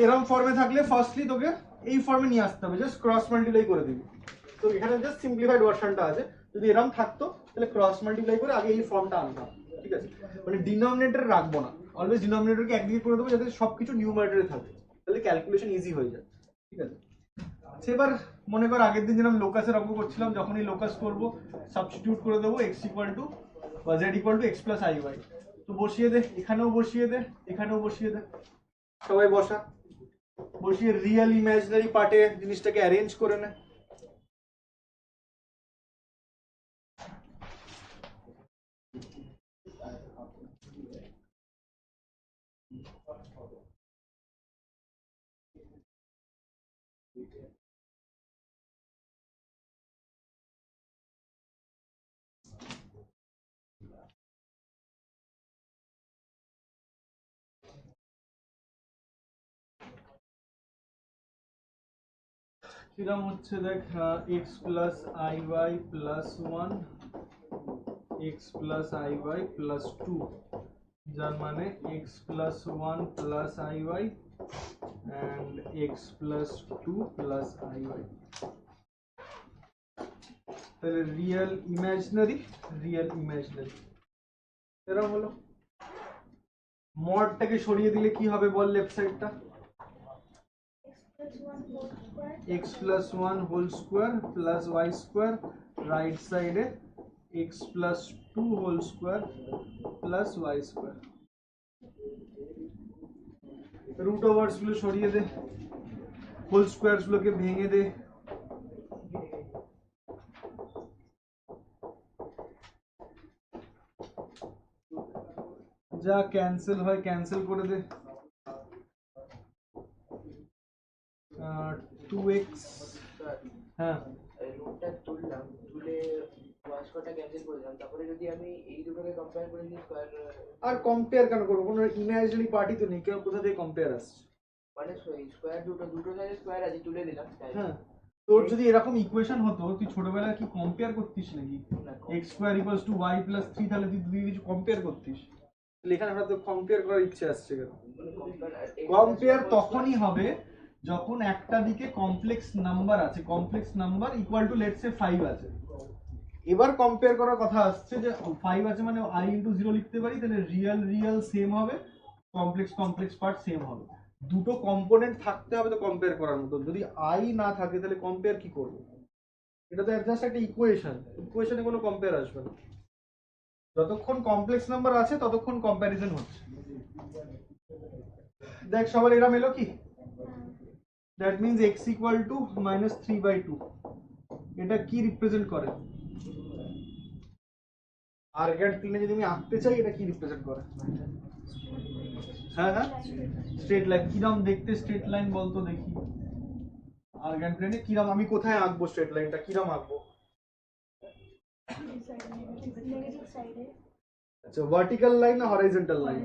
এরকম ফর্মে থাকলে ফার্স্টলি তোকে এই ফর্মে নিয়ে আসতে হবে, জাস্ট ক্রস মাল্টিপ্লাই করে দিবি। তো এখানে জাস্ট সিম্পলিফাইড ভার্সনটা আছে, যদি এরকম থাকতো তাহলে ক্রস মাল্টিপ্লাই করে আগে এই ফর্মটা আনতাম, ঠিক আছে? মানে ডিনোমিনেটর রাখবো না, অলওয়েজ ডিনোমিনেটরকে একদিকে করে দেবো যাতে সবকিছু নিউমারেটরে থাকে, তাহলে ক্যালকুলেশন ইজি হয়ে যায়, ঠিক আছে? এবার মনে কর আগের দিন যেরকম লোকাসের অঙ্ক করছিলাম, যখনই লোকাস করবো সাবস্টিটিউট করে দেবো x ইকুয়াল টু বা z equal to x plus iy। তো বসিয়ে দে, এখানেও বসিয়ে দে, এখানেও বসিয়ে দে, সবাই বসা, বসিয়ে রিয়েল ইমাজিনারি পার্টে জিনিসটাকে অ্যারেঞ্জ করে নে। কিরম হচ্ছে দেখ, x plus iy plus 1 x plus iy plus 2, যার মানে x plus 1 plus iy and x plus 2 plus iy। তাহলে রিয়েল ইমাজিনারি এরকম হলো। মডটাকে সরিয়ে দিলে কি হবে বল, লেফট সাইডটা x plus 1 whole square plus y square, right side x plus 2 whole square plus y square। Root overs গুলো সরিয়ে দে, হোল স্কোয়ারস গুলোকে ভেঙে দে, যা ক্যান্সেল হয় ক্যান্সেল করে দে। 2x, হ্যাঁ রুটটা তুললাম, তুলে ওয়াশটা ক্যান্সেল করে দিলাম, তারপরে যদি আমি এই দুটোকে কম্পেয়ার করে দিই স্কয়ার, আর কম্পেয়ার কেন করবো, কোনো ইমাজিনারি পার্টি তো নেই, কেউ কোথা থেকে কম্পেয়ার আসছে? মানে স্কয়ার দুটো সাইডে স্কয়ার আছে, তুলে দিলাম। হ্যাঁ, তোর যদি এরকম ইকুয়েশন হতো, তুই ছোটবেলায় কি কম্পেয়ার করতিস নাকি? x square equals to y plus 3, তাহলে তুই কিছু কম্পেয়ার করতিস? এখানে হঠাৎ কম্পেয়ার করার ইচ্ছে আসছে কেন? কম্পেয়ার তখনই হবে যখন একটা দিকে কমপ্লেক্স নাম্বার আছে, complex number equal to let's say 5 আছে। এবার কম্পেয়ার করার কথা আসছে যে 5 আছে মানে i ইনটু 0 লিখতে পারি, তাহলে রিয়েল সেম হবে, কমপ্লেক্স পার্ট সেম হবে। দুটো কম্পোনেন্ট থাকতে হবে তো কম্পেয়ার করার মতো, যদি i না থাকে তাহলে কম্পেয়ার কি করব? এটা তো জাস্ট একটা ইকুয়েশনে কোনো কম্পেয়ার আসবে না। যতক্ষণ কমপ্লেক্স নাম্বার আছে ততক্ষণ কম্প্যারিজন হচ্ছে। দেখ সবার এরকম এলো কি? That means x equal to minus 3/2, এটা কি রিপ্রেজেন্ট করে? আর্গান প্লেনে যদি আমি আঁকতে চাই, এটা কি রিপ্রেজেন্ট করে? হ্যাঁ হ্যাঁ, স্ট্রেট লাইন। কিরম দেখতে স্ট্রেট লাইন বলতো দেখি, আর্গান প্লেনে কিরম, আমি কোথায় আঁকবো স্ট্রেট লাইনটা, কিরম আঁকবো? আচ্ছা, ভার্টিক্যাল লাইন না হরাইজন্টাল লাইন?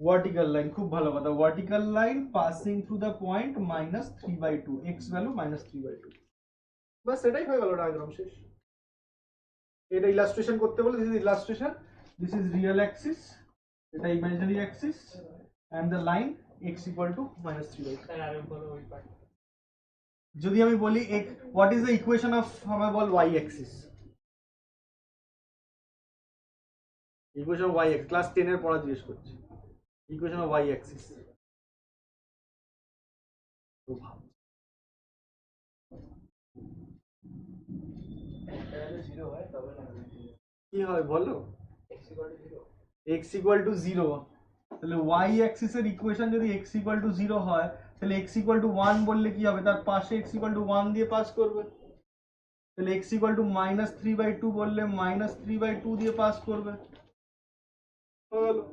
ভার্টিক্যাল লাইন, খুব ভালো কথা। Vertical line passing through the point minus 3/2, x value minus 3/2, বাস এটাই হয়ে গেল ডায়াগ্রাম, শেষ। এটা ইলাস্ট্রেশন করতে বলে, this is illustration, this is real axis, এটা imaginary axis, and the line x equal to minus 3/2। যদি আমি বলি what is the equation of, আমার বল y axis, equation of y Axis, class 10 এর পড়া জিজ্ঞেস করছি, ইকুয়েশন অফ y অ্যাক্সিস। কি হয় বলো? x ইকুয়াল টু 0, তাহলে y অ্যাক্সিস এর ইকুয়েশন যদি x ইকুয়াল টু 0 হয়, তাহলে x ইকুয়াল টু 1 বললে কি হবে? তার পাশে x ইকুয়াল টু 1 দিয়ে পাস করবে। তাহলে x ইকুয়াল টু মাইনাস 3/2 বললে মাইনাস 3/2 দিয়ে পাস করবে। হলো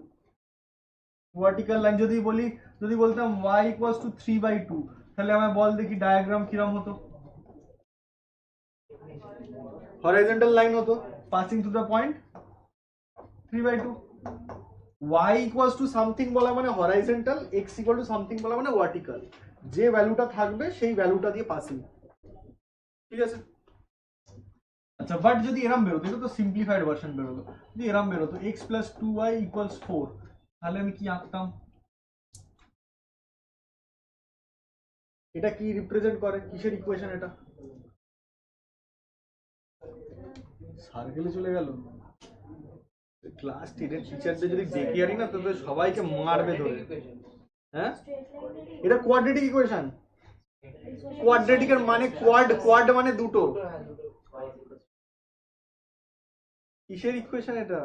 ভার্টিক্যাল লাইন। যদি বলতাম y ইকুয়ালস টু 3/2, তাহলে আমায় বল দেখি ডায়াগ্রাম কিরম হতো? হরাইজন্টাল লাইন হতো, passing through the point 3/2। y equals to something বলা মানে horizontal, x equal to something বলা মানে ভার্টিক্যাল, যে ভ্যালুটা থাকবে সেই ভ্যালুটা দিয়ে পাসিং, ঠিক আছে? আচ্ছা, বাট যদি এরম বেরোতো, এটা তো সিম্পলিফাইড ভার্সন বেরোলো, যদি এরম বেরোতো x প্লাস 2y ইকুয়ালস 4, তাহলে আমি কি আঁকতাম? এটা কি রিপ্রেজেন্ট করে, কিসের ইকুয়েশন এটা? সার্কেলে চলে গেল। ক্লাস 10 টিচারদের যদি দেখি আরি না তবে সবাইকে মারবে ধরে। হ্যাঁ, এটা কোয়াড্রেটিক ইকুয়েশন। কোয়াড্রেটিকের মানে কোয়াড মানে দুটো। কিসের ইকুয়েশন এটা?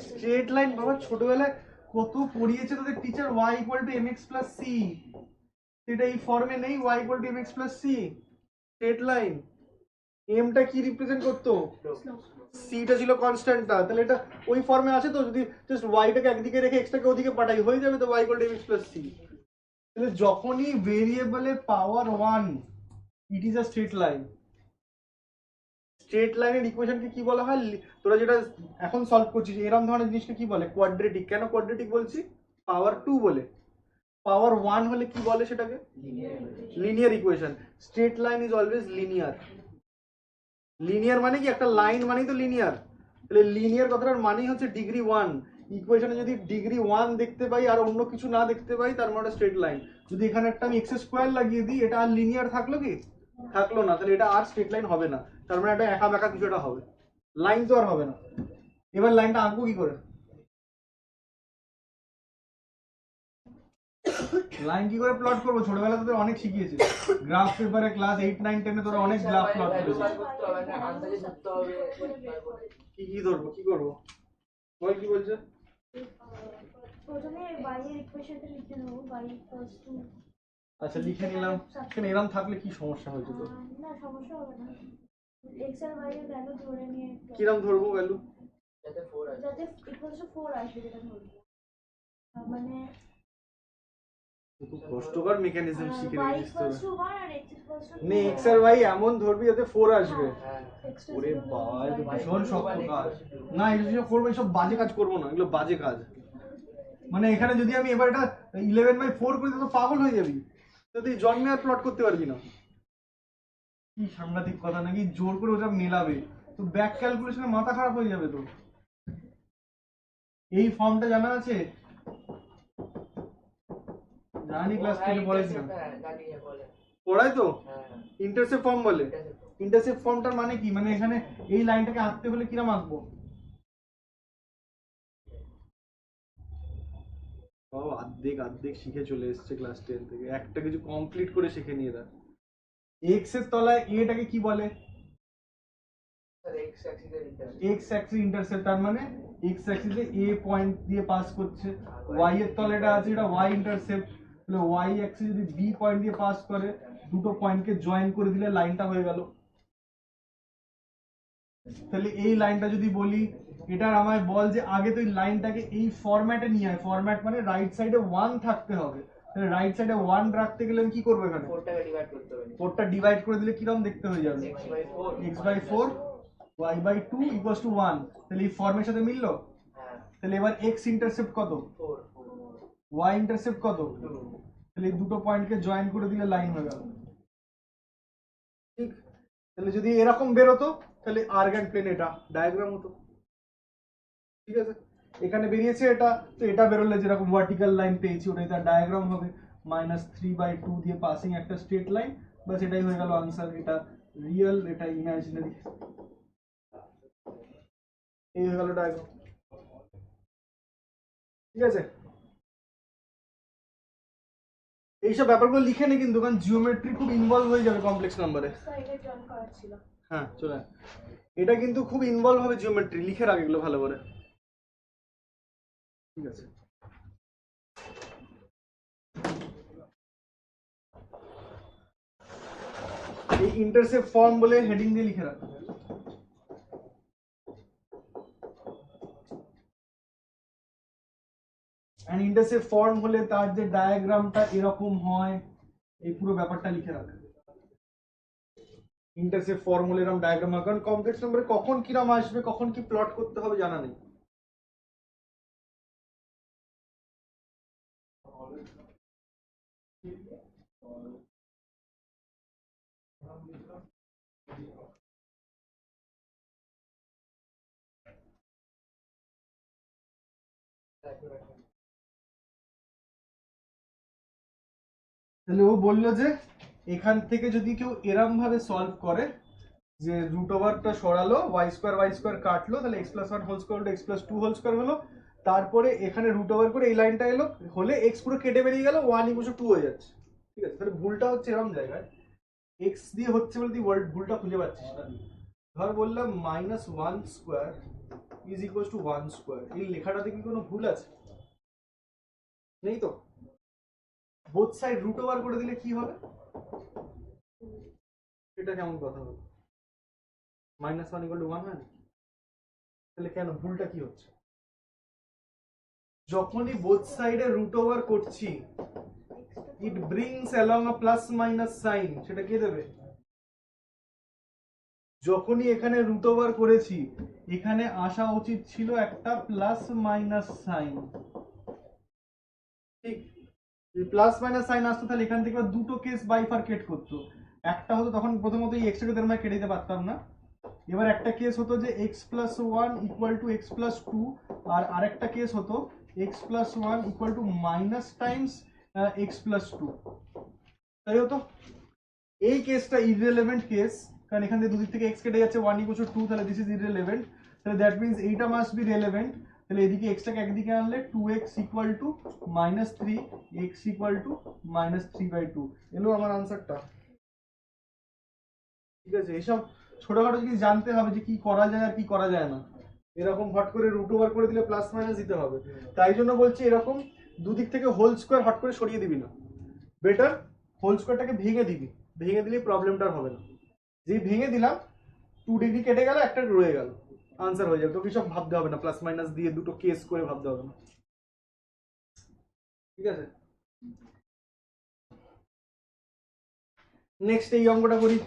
Straight line. বাবা ছোটবেলায় কত পড়িয়েছে তোদের টিচার, y = mx + c। এটা এই ফর্মে নেই, y = mx + c। Straight line এমটা কি রিপ্রেজেন্ট করতো? সিটা ছিল কনস্ট্যান্টটা, তাহলে এটা ওই ফর্মে আছে তো? যদি জাস্ট ওয়াইটাকে একদিকে রেখে এক্সটাকে ওদিকে পাঠাই হয়ে যাবে তো, y = mx + c। তাহলে যখনই ভেরিয়েবলের পাওয়ার 1 it is a straight line. Straight লাইনের ইকুয়েশনকে কি বলা হয়? তোরা যেটা এখন সলভ করছিস এরকম ধরনের জিনিসকে কি বলে? কোয়াড্রেটিক। কেন কোয়াড্রেটিক বলছি? পাওয়ার 2 বলে। পাওয়ার 1 হলে কি বলে সেটাকে? Linear equation. Straight line is always linear. Linear মানে কি? একটা লাইন মানেই তো লিনিয়ার। তাহলে লিনিয়ার কথাটার মানেই হচ্ছে ডিগ্রি 1। ইকুয়েশনে যদি ডিগ্রি 1 দেখতে পাই আর অন্য কিছু না দেখতে পাই তার মানে স্ট্রেট লাইন। যদি এখানে একটা আমি x² লাগিয়ে দিই, এটা আর লিনিয়ার থাকলো কি? থাকলো না। তাহলে এটা আর স্ট্রেট লাইন হবে না। তার মানে এটা একা বেঁকা কিছু একটা হবে, লাইন তো আর হবে না। এবার লাইনটা আঁকবো কি করে? লাইন কি করে প্লট করবো? ছোটবেলা তোদের অনেক শিখিয়েছে, গ্রাফ পেপারে ক্লাস 8 9 10 এ তোরা অনেক গ্রাফ প্লট করেছিস। কি কি ধরবো, কি করবো বল, কি বলছে? প্রথমে y এর ইকুয়েশনটা লিখে নেব, y = আচ্ছা লিখে নিলাম। এখানে এরকম থাকলে কি সমস্যা হয়েছে তো? না সমস্যা হবে না, x আর y এর ভ্যালু ধরে নিয়ে কিরম ধরবো ভ্যালু? যাতে 4 আসে। যাতে = 4 আসবে যেটা ধরবো। মানে খুব কষ্টকর মেকানিজম শিখে y রেখেছিস তোরা। = 1 আর x = নে 2 x আর y এমন ধরবি যাতে 4 আসবে। হ্যাঁ ওরে বাবা, এটা ভীষণ শক্ত কাজ। না এগুলো যে করবো, এইসব বাজে কাজ করবো না, এগুলো বাজে কাজ। মানে এখানে যদি আমি এবার এটা 11/4 করে দিই তো পাগল হয়ে যাবি। তো তুই জন্মে আর প্লট করতে পারবি না। কি সাংঘাতিক কথা নাকি, জোর করে ওটা মেলাবে তো ব্যাক ক্যালকুলেশনে মাথা খারাপ হয়ে যাবে তো। এই ফর্মটা জানা আছে? জানি ক্লাস 10 এ পড়াইছি না। পড়ায় তো? ইন্টারসেপ্ট ফর্ম বলে। ইন্টারসেপ্ট ফর্মটার মানে কি? মানে এখানে এই লাইনটাকে আঁকতে হলে কিরকম আঁকবো? বাবা অর্ধেক শিখে চলে এসেছে ক্লাস 10 থেকে, একটা কিছু কমপ্লিট করে শিখে নিয়ে এরা। এক্স এর তলায় এটাকে কি বলে? X Axis intercept. তার মানে এক্স অ্যাক্সিসে এ পয়েন্ট দিয়ে পাস করছে। ওয়াই এর তলে এটা আছে, এটা ওয়াই ইন্টারসেপ্ট। তাহলে ওয়াই অ্যাক্সিস যদি বি পয়েন্ট দিয়ে পাস করে, দুটো পয়েন্টকে জয়েন করে দিলে লাইনটা হয়ে গেল। তাহলে এই লাইনটা যদি বলি, এটা আমায় বল যে আগে তুই লাইনটাকে এই ফরম্যাটে নিয়ে আয়। ফরম্যাট মানে রাইট সাইডে 1 থাকতে হবে। তাহলে রাইট সাইডে 1 রাখতে গেলে আমি কি করবো? এখানে 4টাকে ডিভাইড করতে হবে। 4টা ডিভাইড করে দিলে কিরকম দেখতে হয়ে যাবে? x/4 y/2 = 1। তাহলে এই ফর্মের সাথে মিললো। হ্যাঁ তাহলে এবার x ইন্টারসেপ্ট কত, 4 y ইন্টারসেপ্ট কত? 2। তাহলে এই দুটো পয়েন্টকে জয়েন করে দিলে লাইন হয়ে গেল। ঠিক। তাহলে যদি এরকম বেরোতো তাহলে আর্গান প্লেন এটা ডায়াগ্রাম হতো। ঠিক আছে, এখানে বেরিয়েছে এটা, তো এটা বেরোলে যেরকম ভার্টিক্যাল লাইন পেয়েছি ওটাই তার ডায়াগ্রাম হবে। -3/2 দিয়ে পাসিং একটা স্ট্রেট লাইন। বাস এটাই হয়ে গেল আনসার। এটা রিয়েল, এটা ইমাজিনারি। এই হয়ে গেল ডায়াগ্রাম। ঠিক আছে, এইসব ব্যাপারগুলো লিখে নে কিন্তু, কারণ জিওমেট্রি খুব ইনভলভ হয়ে যাবে কমপ্লেক্স নাম্বারে। এটা জয়েন করার ছিল। হ্যাঁ চলে, এটা কিন্তু খুব ইনভলভ হবে জিওমেট্রি, লিখে রাখ এগুলো ভালো করে। ঠিক আছে, এই ইন্টারসেপ্ট ফর্ম বলে হেডিং দিয়ে লিখে রাখ। এন্ড ইন্টারসেপ্ট ফর্ম হলে তার যে ডায়াগ্রামটা এরকম হয়, এই পুরো ব্যাপারটা লিখে রাখ। ইন্টারসেপ্ট ফর্ম হলে এরকম ডায়াগ্রাম হয়, কারণ কমপ্লেক্স নম্বরে কখন কিরম আসবে, কখন কি প্লট করতে হবে জানা নেই। তাহলে ও বললো যে এখান থেকে যদি কেউ এরম ভাবে সলভ করে যে রুট ওভারটা সরালো ওয়াই স্কোয়ার কাটলো, তাহলে x plus one whole square x plus two whole square হলো, তারপরে এখানে রুট ওভার করে এই লাইনটা এলো, হলে এক্স পুরো কেটে বেরিয়ে গেল, ওয়ান ইকুয়াল টু হয়ে যাচ্ছে। ঠিক আছে, তাহলে ভুলটা হচ্ছে এরম জায়গায় এক্স দিয়ে হচ্ছে বলে তুই ভুলটা খুঁজে পাচ্ছিস না। ধর বললাম minus one square is equal to one square, এই লেখাটাতে কি কোনো ভুল আছে? নেই তো। বোথ সাইড রুট ওভার করে দিলে কি হবে? এটা কেমন কথা হলো? Minus one equal two one হয় না? তাহলে কেন ভুলটা কি হচ্ছে? যখনই বোথ সাইডে রুট ওভার করছি ইট ব্রিংস অ্যালং আ প্লাস মাইনাস সাইন, সেটা কে দেবে? যখনই এখানে রুট ওভার করেছি এখানে আসা উচিত ছিল একটা প্লাস মাইনাস সাইন। ঠিক, প্লাস মাইনাস সাইন আসতো তাহলে এখান থেকে দুটো কেস বাইফারকেট করতো। একটা হতো তখন প্রথমত এই এক্সটাকে তো আমরা কেটে দিতে পারতাম না। এবার একটা কেস হতো যে x plus one equal to x plus two, আর আরেকটা কেস হতো x plus one equal to minus times x plus two. তাই হতো। এই কেসটা ইররিলেভেন্ট কেস, কারণ এখান থেকে দুদিক থেকে এক্স কেটে যাচ্ছে, ওয়ান ইকুয়াল টু টু, তাহলে দিস ইজ ইররিলেভেন্ট। তাহলে দ্যাট মিনস এইটা মাস্ট বি রেলেভেন্ট। তাহলে এদিকে এক্সটাকে একদিকে আনলে two x equal to minus three, x equal to minus three by two, এলো আমার আনসারটা। ঠিক আছে, এইসব ছোটখাটো জিনিস জানতে হবে যে কি করা যায় আর কি করা যায় না। এরকম হট করে রুট ওভার করে দিলে প্লাস মাইনাস দিতে হবে, তাই জন্য বলছি এরকম দুদিক থেকে হোল স্কোয়ার হট করে সরিয়ে দিবি না, বেটার হোল স্কোয়ারটাকে ভেঙে দিবি, ভেঙে দিলে প্রবলেমটা হবে না। যেই ভেঙে দিলাম 2 ডিগ্রি কেটে গেল, একটা রয়ে গেল, আনসার হয়ে যাবে। তোকে সব ভাবতে হবে না, প্লাস মাইনাস দিয়ে দুটো কেস করে ভাবতে হবে না। ঠিক আছে, নেক্সট এই অঙ্কটা করি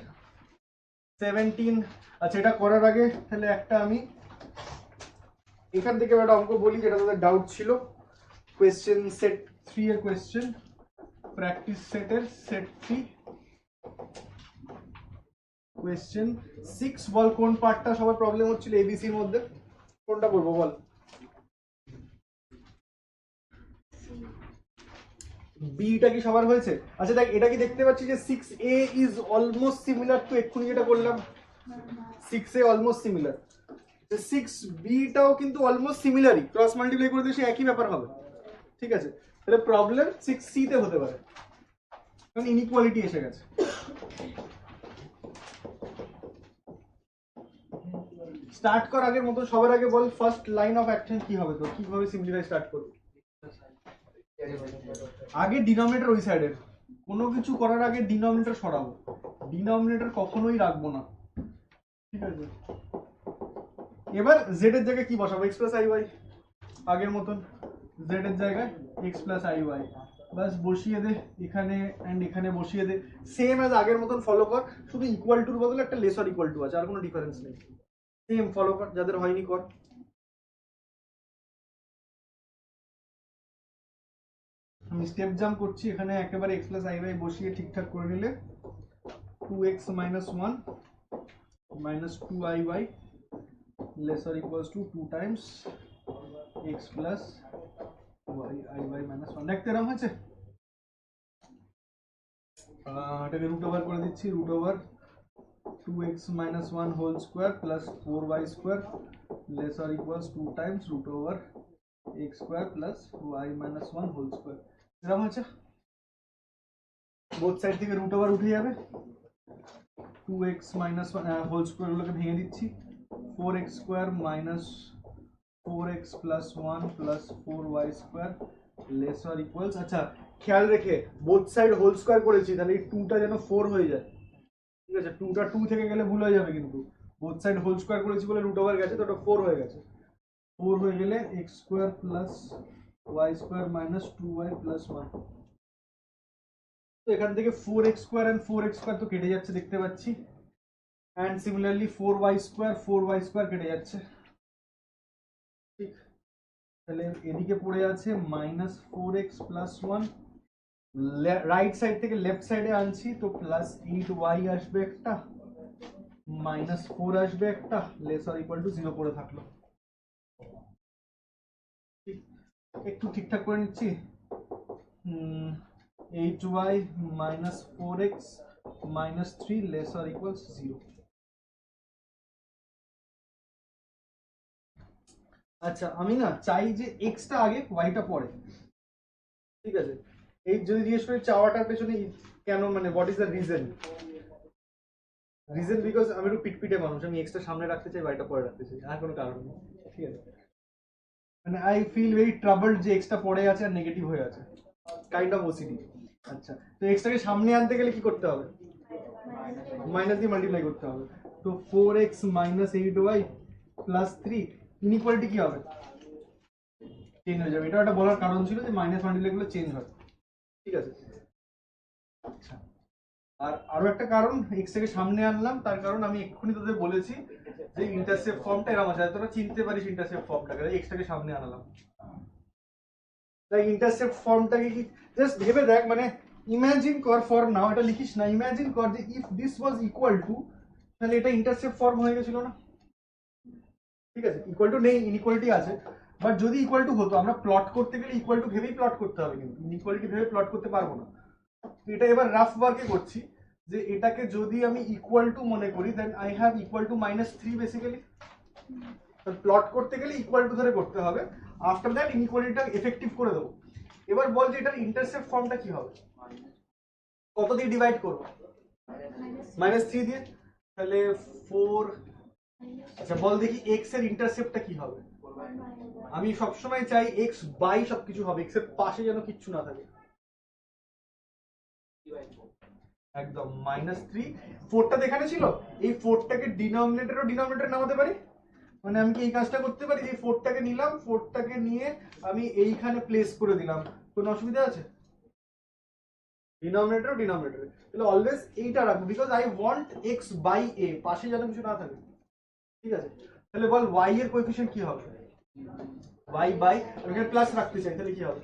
17। আচ্ছা, এটা করার আগে তাহলে একটা আমি এখান থেকে একটা অঙ্ক বলি যেটা তাদের ডাউট ছিল। কোয়েশ্চেন সেট 3 এর কোয়েশ্চেন, প্র্যাকটিস সেটের সেট 3 কোয়েশ্চেন 6। বল কোন পার্টটা সবার প্রবলেম হচ্ছিল এবিসির মধ্যে, কোনটা বলবো বল? বিটা কি সবার হয়েছে? আচ্ছা দেখ, এটা কি দেখতে পাচ্ছি যে 6a is almost similar to এক্ষুনি যেটা করলাম, 6a অলমোস্ট সিমিলার, 6bটাও কিন্তু অলমোস্ট সিমিলারই, ক্রস মাল্টিপ্লাই করে দিলে সে একই ব্যাপার হবে। ঠিক আছে, তাহলে প্রবলেম 6c তে হতে পারে, কারণ ইনইকুয়ালিটি এসে গেছে। স্টার্ট কর আগের মতো, সবার আগে বল ফার্স্ট লাইন অফ অ্যাকশন কি হবে, তো কিভাবে সিম্পলিফাই স্টার্ট করবি? আগে ডিনোমিনেটর ওই সাইডের, কোনো কিছু করার আগে ডিনোমিনেটর সরাবো, ডিনোমিনেটর কখনোই রাখবো না। ঠিক আছে, এবার জেড এর জায়গায় কি বসাবো? এক্স প্লাস আই ওয়াই, আগের মতন জেড এর জায়গায় এক্স প্লাস আই ওয়াই, বাস বসিয়ে দে এখানে অ্যান্ড এখানে বসিয়ে দে, সেম অ্যাজ আগের মতন ফলো কর, শুধু ইকুয়াল টুর বদলে একটা লেসার ইকুয়াল টু আছে, আর কোনো ডিফারেন্স নেই। সেম ফলো কর, যাদের হয়নি কর। আমি স্টেপ জাম্প করছি, এখানে একেবারে এক্স প্লাস আই ওয়াই বসিয়ে ঠিকঠাক করে নিলে 2x minus 1 minus 2iy less or equals to 2 times x plus y iy minus 1। দেখতে এরকম হয়েছে, এটাকে রুট ওভার করে দিচ্ছি, root over 2x minus 1 whole square plus 4y square less or equals 2 times root over x square plus y minus 1 whole square. এরকম হয়েছে, both side থেকে root over উঠে যাবে, 2x minus 1 হোল স্কোয়ার গুলোকে ভেঙে দিচ্ছি, 4x square minus 4x plus 1 plus 4y square less or equals. আচ্ছা খেয়াল রেখে বোথ সাইড হোল স্কোয়ার করেছি, তাহলে এই 2টা যেন 4 হয়ে যায়। ঠিক আছে, 2টা 2 থেকে গেলে ভুল হয়ে যাবে, কিন্তু বোথ সাইড হোল স্কোয়ার করেছি বলে রুট ওভার গেছে, তো ওটা 4 হয়ে গেছে। 4 হয়ে গেলে x square plus y square minus 2y plus 1। তো এখান থেকে 4x square and 4x square তো কেটে যাচ্ছে দেখতে পাচ্ছি, and similarly 4y স্কোয়ার কেটে যাচ্ছে। ঠিক, তাহলে এদিকে পড়ে আছে minus 4x plus 1, right side থেকে লেফট সাইডে আনছি, তো প্লাস 8y আসবে একটা, মাইনাস 4 আসবে একটা, লেস অর ইকুয়াল টু 0 পড়ে থাকলো। একটু ঠিকঠাক করে নিচ্ছি, 8y minus 4x -3 less or equals 0। আচ্ছা আমি না চাই যে এক্সটা আগে ওয়াইটা পরে, ঠিক আছে? এই যদি জিজ্ঞেস করি চাওয়াটার পেছনে কেন, মানে what is the reason? Reason because আমি একটু পিটপিটে মানুষ, আমি এক্সটা সামনে রাখতে চাই, ওয়াইটা পরে রাখতে চাই, আর কোনো কারণ নেই, ঠিক আছে? মানে আই ফিল ভেরি ট্রাবলড যে এক্সটা পড়ে আছে আর নেগেটিভ হয়ে আছে, কাইন্ড অফ ওসিডি। আচ্ছা, তো এক্সটাকে সামনে আনতে গেলে কি করতে হবে? মাইনাস দিয়ে মাল্টিপ্লাই করতে হবে। তো 4x - 8y + 3 ইনইকুয়ালিটি কি হবে? চেঞ্জ হয়ে যাবে। এটা একটা বলার কারণ ছিল যে মাইনাস মাল্টিপ্লাই গুলো চেঞ্জ হয়, ঠিক আছে? আচ্ছা, আর আরো একটা কারণ এক্স থেকে সামনে আনলাম, তার কারণ আমি এক্ষুনি তোদের বলেছি যে ইন্টারসেপ্ট ফর্মটা এরকম আছে, তোরা চিনতে পারিস ইন্টারসেপ্ট ফর্মটাকে, এক্সটাকে সামনে আনলাম। তাই ইন্টারসেপ্ট ফর্মটাকে কি জাস্ট ভেবে দেখ, মানে ইমাজিন কর, ফর নাও এটা লিখিস না, ইমাজিন কর যে if this was equal to, তাহলে এটা ইন্টারসেপ্ট ফর্ম হয়ে গেছিল না? ঠিক আছে, ইকুয়াল টু নেই, ইনইকুয়ালিটি আছে, বাট যদি ইকুয়াল টু হতো, আমরা প্লট করতে গেলে ইকুয়াল টু ভেবেই প্লট করতে হবে, কিন্তু ইনইকুয়ালিটি ভেবে প্লট করতে পারবো না। তো এটা এবার রাফ ওয়ার্কে করছি, যে এটাকে যদি আমি ইকুয়াল টু মনে করি, then I have equal to -3 basically. Plot করতে গেলে ইকুয়াল টু ধরে করতে হবে, আফটার দ্যাট ইনইকুয়ালিটিটা এফেক্টিভ করে দেবো। এবার বল যে এটার ইন্টারসেপ্ট ফর্মটা কি হবে? কত দিয়ে ডিভাইড করবো? -3 দিয়ে। তাহলে 4। আচ্ছা বল দেখি এক্স এর ইন্টারসেপ্টটা কি হবে? আমি সবসময় চাই এক্স বাই সবকিছু হবে, এক্স এর পাশে যেন কিচ্ছু না থাকে। একদম -3। 4টা এখানে ছিল, এই 4টাকে ডিনোমিনেটর নামাতে পারি। মানে আমি কি এই কাজটা করতে পারি, এই 4টাকে নিলাম, 4টাকে নিয়ে আমি এইখানে প্লেস করে দিলাম, কোনো অসুবিধা আছে? ডিনোমিনেটর, তাহলে অলওয়েজ এইটা রাখবো, because I want x by a, পাশে যেন কিছু না থাকে, ঠিক আছে? তাহলে বল y এর কোএফিসিয়েন্ট কি হবে? y বাই, আমি এখানে প্লাস রাখতে চাই, তাহলে কি হবে?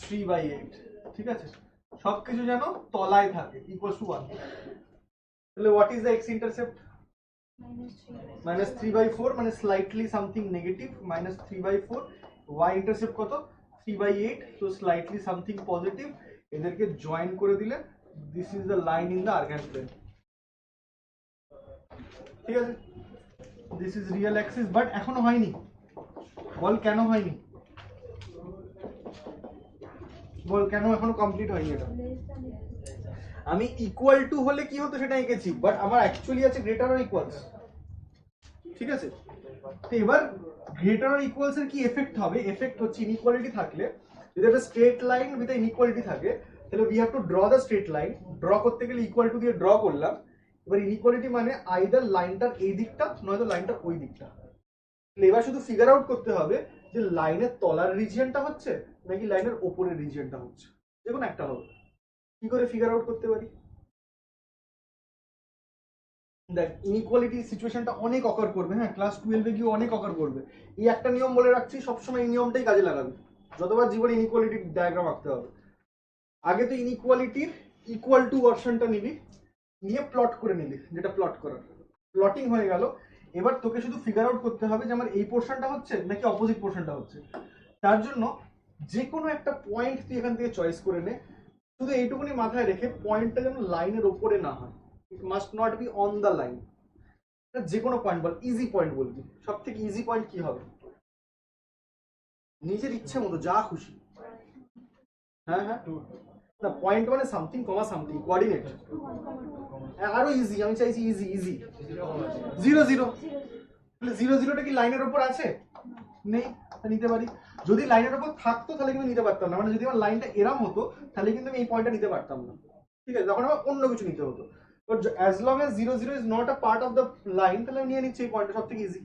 3/8, ঠিক আছে? সবকিছু যেন তলায় থাকে, ইকুয়ালস টু 1। তাহলে what is the x intercept? -3/4, মানে slightly something negative, -3/4। y intercept কত? 3/8, তো স্লাইটলি সামথিং পজিটিভ। এদেরকে জয়েন করে দিলে this is the line in the Argand plane, ঠিক আছে? This is real axis, but এখনো হয়নি। বল কেন হয়নি? বল কেন এখনো কমপ্লিট হয়নি এটা? আমি ইকুয়াল টু হলে কি হতো সেটা এঁকেছি, বাট আমার অ্যাকচুয়ালি আছে গ্রেটার অর ইকুয়ালস, ঠিক আছে? তো এবার গ্রেটার অর ইকুয়ালস এর কি এফেক্ট হবে? এফেক্ট হচ্ছে ইনইকুয়ালিটি থাকলে, যদি একটা স্ট্রেট লাইন উইথ ইনইকুয়ালিটি থাকে, তাহলে we have to draw the straight line. Draw করতে গেলে ইকুয়াল টু দিয়ে ড্র করলাম। এবার ইনইকুয়ালিটি মানে আইদার লাইনটার এই দিকটা নয়তো লাইনটার ওই দিকটা। এবার শুধু ফিগার আউট করতে হবে যে লাইনের তলার রিজিয়নটা হচ্ছে নাকি লাইনের ওপরের রিজিয়নটা হচ্ছে, যে কোনো একটা হবে। কি করে ফিগার আউট করতে পারি? দেখ, ইনইকুয়ালিটি সিচুয়েশনটা অনেক অকার করবে, হ্যাঁ, ক্লাস 12 এ গিয়ে অনেক অকার করবে। এই একটা নিয়ম বলে রাখছি, সবসময় এই নিয়মটাই কাজে লাগাবি যতবার জীবনে ইনইকুয়ালিটির ডায়াগ্রাম আঁকতে হবে। আগে তো ইনইকুয়ালিটির ইকুয়াল টু ভার্সনটা নিবি, নিয়ে প্লট করে নিবি, যেটা প্লট করার, প্লটিং হয়ে গেল। এবার তোকে শুধু ফিগার আউট করতে হবে যে আমার এই পোর্শনটা হচ্ছে নাকি অপোজিট পোর্শনটা হচ্ছে। তার জন্য যে কোনো একটা পয়েন্ট তুই এখান থেকে চয়েস করে নে, শুধু এইটুকুনি মাথায় রেখে পয়েন্টটা যেন লাইনের ওপরে না হয়, it must not be on the line. যে কোনো পয়েন্ট বল, ইজি পয়েন্ট বলবি। সব থেকে ইজি পয়েন্ট কি হবে? নিজের ইচ্ছে মতো যা খুশি। হ্যাঁ হ্যাঁ, না পয়েন্ট মানে সামথিং কমা সামথিং, কোঅর্ডিনেট। আরো ইজি, আমি চাইছি ইজি। 0 0, 0 0টা কি লাইনের ওপর আছে? নেই, নিতে পারি। যদি লাইনের ওপর থাকতো তাহলে কিন্তু নিতে পারতাম না, মানে যদি আমার লাইনটা এরম হতো তাহলে কিন্তু আমি এই পয়েন্টটা নিতে পারতাম না, ঠিক আছে? তখন আমার অন্য কিছু নিতে হতো। But as long as 0 0 is not a part of the line, তাহলে আমি নিয়ে নিচ্ছি এই পয়েন্টটা, সব থেকে ইজি।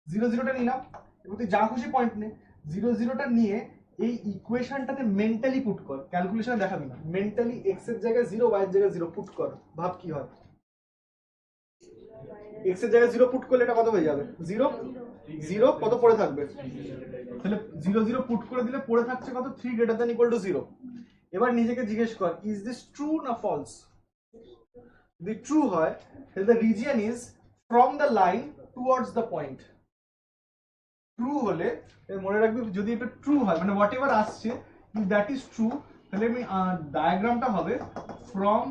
0 0টা নিলাম, এবার তুই যা খুশি পয়েন্ট নে। 0 0টা নিয়ে এই ইকুয়েশনটাতে মেন্টালি পুট কর, ক্যালকুলেশন দেখাবি না, মেন্টালি এক্স এর জায়গায় 0, ওয়াই এর জায়গায় 0 পুট কর, ভাব কি হয়। এক্স এর জায়গায় 0 পুট করলে এটা কত হয়ে যাবে? 0 0, কত পড়ে থাকবে? তাহলে 0 0 পুট করে দিলে পড়ে থাকছে কত? 3 > 0। এবার নিজেকে জিজ্ঞেস কর, ইজ দিস ট্রু না ফলস? যদি ট্রু হয় তাহলে the region is from the line towards the point. True হলে মনে রাখবি, যদি এটা ট্রু হয় মানে হোয়াট এভার আসছে ইফ দ্যাট ইজ ট্রু, তাহলে আমি ডায়াগ্রামটা হবে from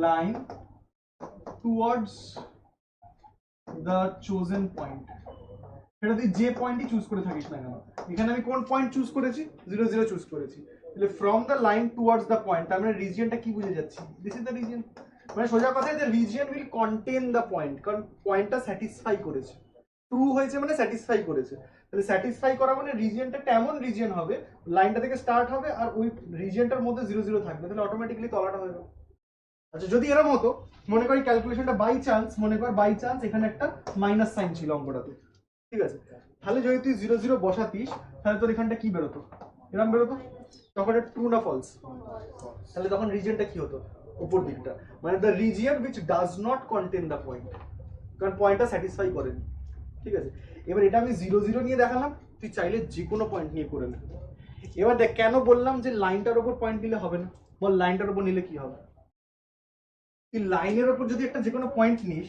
line towards the chosen point, সেটা তুই যে পয়েন্টই চুজ করে থাকিস না কেন, এখানে আমি কোন পয়েন্ট চুজ করেছি, 0 0 চুজ করেছি, তাহলে from the line towards the point, তার মানে রিজিয়নটা কি বুঝে যাচ্ছি, দিস ইজ দ্য রিজিয়ন। মানে সোজা কথায় the region will contain the point, কারণ পয়েন্টটা স্যাটিসফাই করেছে, ট্রু হয়েছে মানে স্যাটিসফাই করেছে, তাহলে স্যাটিসফাই করা মানে রিজিয়নটা একটা এমন রিজিয়ন হবে, লাইনটা থেকে স্টার্ট হবে আর ওই রিজিয়নটার মধ্যে 0 0 থাকবে, তাহলে অটোমেটিক্যালি তলাটা হয়ে যাবে। আচ্ছা যদি এরকম হতো, মনে করি ক্যালকুলেশনটা বাই চান্স, মনে কর বাই চান্স এখানে একটা মাইনাস সাইন ছিল অঙ্কটাতে, ঠিক আছে, তাহলে যদি তুই 0 0 বসাতিস তাহলে তোর এখানটা কি বেরোতো, এরকম বেরোতো, তখন এটা ট্রু না ফলস, তাহলে তখন রিজিয়নটা কি হতো, উপর দিকটা, মানে the region which does not contain the point, কারণ পয়েন্টটা স্যাটিসফাই করেনি, ঠিক আছে। এবার এটা আমি 0 0 নিয়ে দেখালাম, তুই চাইলে যে কোনো পয়েন্ট নিয়ে করে নে। এবার দেখ কেন বললাম যে লাইনটার উপর পয়েন্ট নিলে হবে না, বল লাইনটার উপর নিলে কি হবে, তুই লাইনের উপর যদি একটা যে কোনো পয়েন্ট নিস,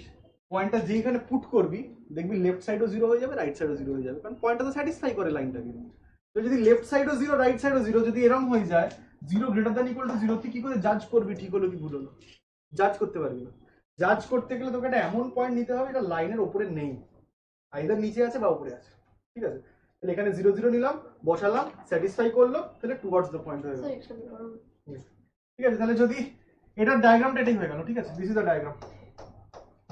পয়েন্টটা যেখানে পুট করবি দেখবি লেফট সাইডও 0 হয়ে যাবে, রাইট সাইডও 0 হয়ে যাবে, কারণ পয়েন্টটা তো স্যাটিসফাই করে লাইনটাকে। তো যদি লেফট সাইডও 0 রাইট সাইডও 0 যদি এরকম হয়ে যায়, 0 গ্রেটার দ্যান ইকুয়াল টু 0, তুই কি করে জাজ করবি ঠিক হলো কি ভুল হলো, জাজ করতে পারবি না। জাজ করতে গেলে তোকে একটা এমন পয়েন্ট নিতে হবে এটা লাইনের ওপরে নেই, আইদার নিচে আছে বা উপরে আছে, ঠিক আছে। তাহলে এখানে 0 0 নিলাম, বসালাম, স্যাটিসফাই করলো, তাহলে টুয়ার্ডস দ্য পয়েন্ট হয়ে গেল, ঠিক আছে। তাহলে যদি এটার ডায়াগ্রামটা এটাই হয়ে গেল, ঠিক আছে, দিস ইজ দ্য ডায়াগ্রাম,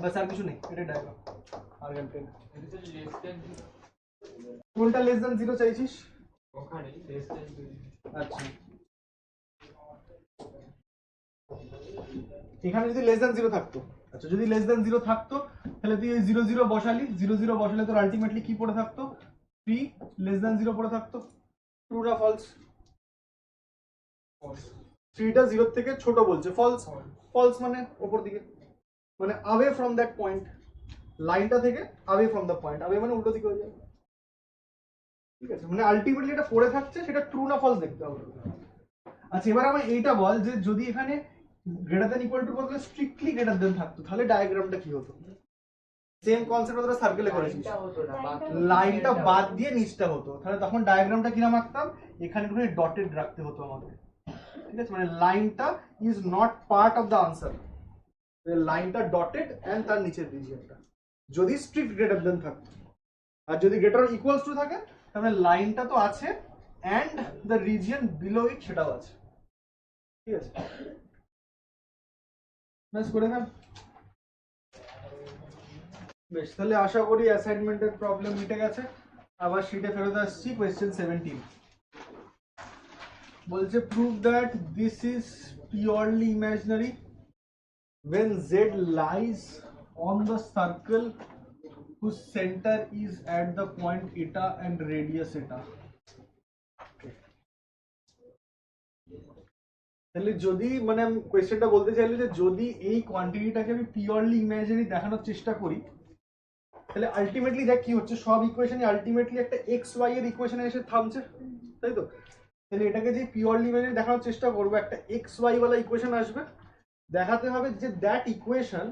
বাস আর কিছু নেই, এটাই ডায়াগ্রাম। আর্গান প্লেন কোনটা লেস দ্যান 0 চাইছিস, ওখানে লেস দেন আচ্ছা এখানে যদি লেস দ্যান 0 থাকতো, আচ্ছা যদি লেস দ্যান 0 থাকতো তাহলে তুই এই 0 0 বসালি, 0 0 বসালে তোর আলটিমেটলি কি পড়ে থাকতো, 3 লেস দ্যান 0 পড়ে থাকতো, ট্রু না ফলস, 3টা 0 থেকে ছোট বলছে, ফলস, ফলস মানে উপর দিকে, মানে away from that point, লাইনটা থেকে away from the point, away মানে উল্টো দিকে হয়ে যাবে, ঠিক আছে, মানে আলটিমেটলি এটা পড়ে থাকছে সেটা ট্রু না ফলস দেখতে হবে। আচ্ছা এবার আমার এইটা বল যে যদি এখানে গ্রেটার দ্যান ইকুয়াল টু বদলে স্ট্রিক্টলি গ্রেটার দ্যান থাকতো তাহলে ডায়াগ্রামটা কি হতো, সেম কনসেপ্ট তোরা সার্কেলে করেছিস, লাইনটা হতো না, বাকি লাইনটা বাদ দিয়ে নিচটা হতো, তাহলে তখন ডায়াগ্রামটা কিরকম আঁকতাম, এখানে একটু ডটেড রাখতে হতো আমাদের, ঠিক আছে, মানে লাইনটা is not part of the answer, লাইনটা ডটেড এন্ড তার নিচের রিজিয়নটা যদি স্ট্রিক্ট গ্রেটার দেন থাকতো, আর যদি গ্রেটার ইকুয়ালস টু থাকে তাহলে লাইনটা তো আছে এন্ড দ্য রিজিয়ন বিলো ইট সেটাও আছে, ঠিক আছে, বেশ করে ফেল। বেশ তাহলে আশা করি অ্যাসাইনমেন্টের প্রবলেম মিটে গেছে, আবার শিটে ফেরত আসছি, কোয়েশ্চেন 17 বলছে prove that this is purely imaginary when z lies on the circle whose center is at the point eta and radius eta. তাহলে যদি মানে আমি কোয়েশ্চেনটা বলতে চাইলে যে যদি এই কোয়ান্টিটিটাকে আমি পিওরলি ইমাজিনারি দেখানোর চেষ্টা করি তাহলে আলটিমেটলি দেখ কি হচ্ছে, সব ইকুয়েশনই আলটিমেটলি একটা এক্স ওয়াই এর ইকুয়েশনে এসে থামছে, তাই তো। তাহলে এটাকে যে পিওরলি ইমাজিনারি দেখানোর চেষ্টা করবো, একটা এক্স ওয়াই ওয়ালা ইকুয়েশন আসবে, দেখাতে হবে যে that equation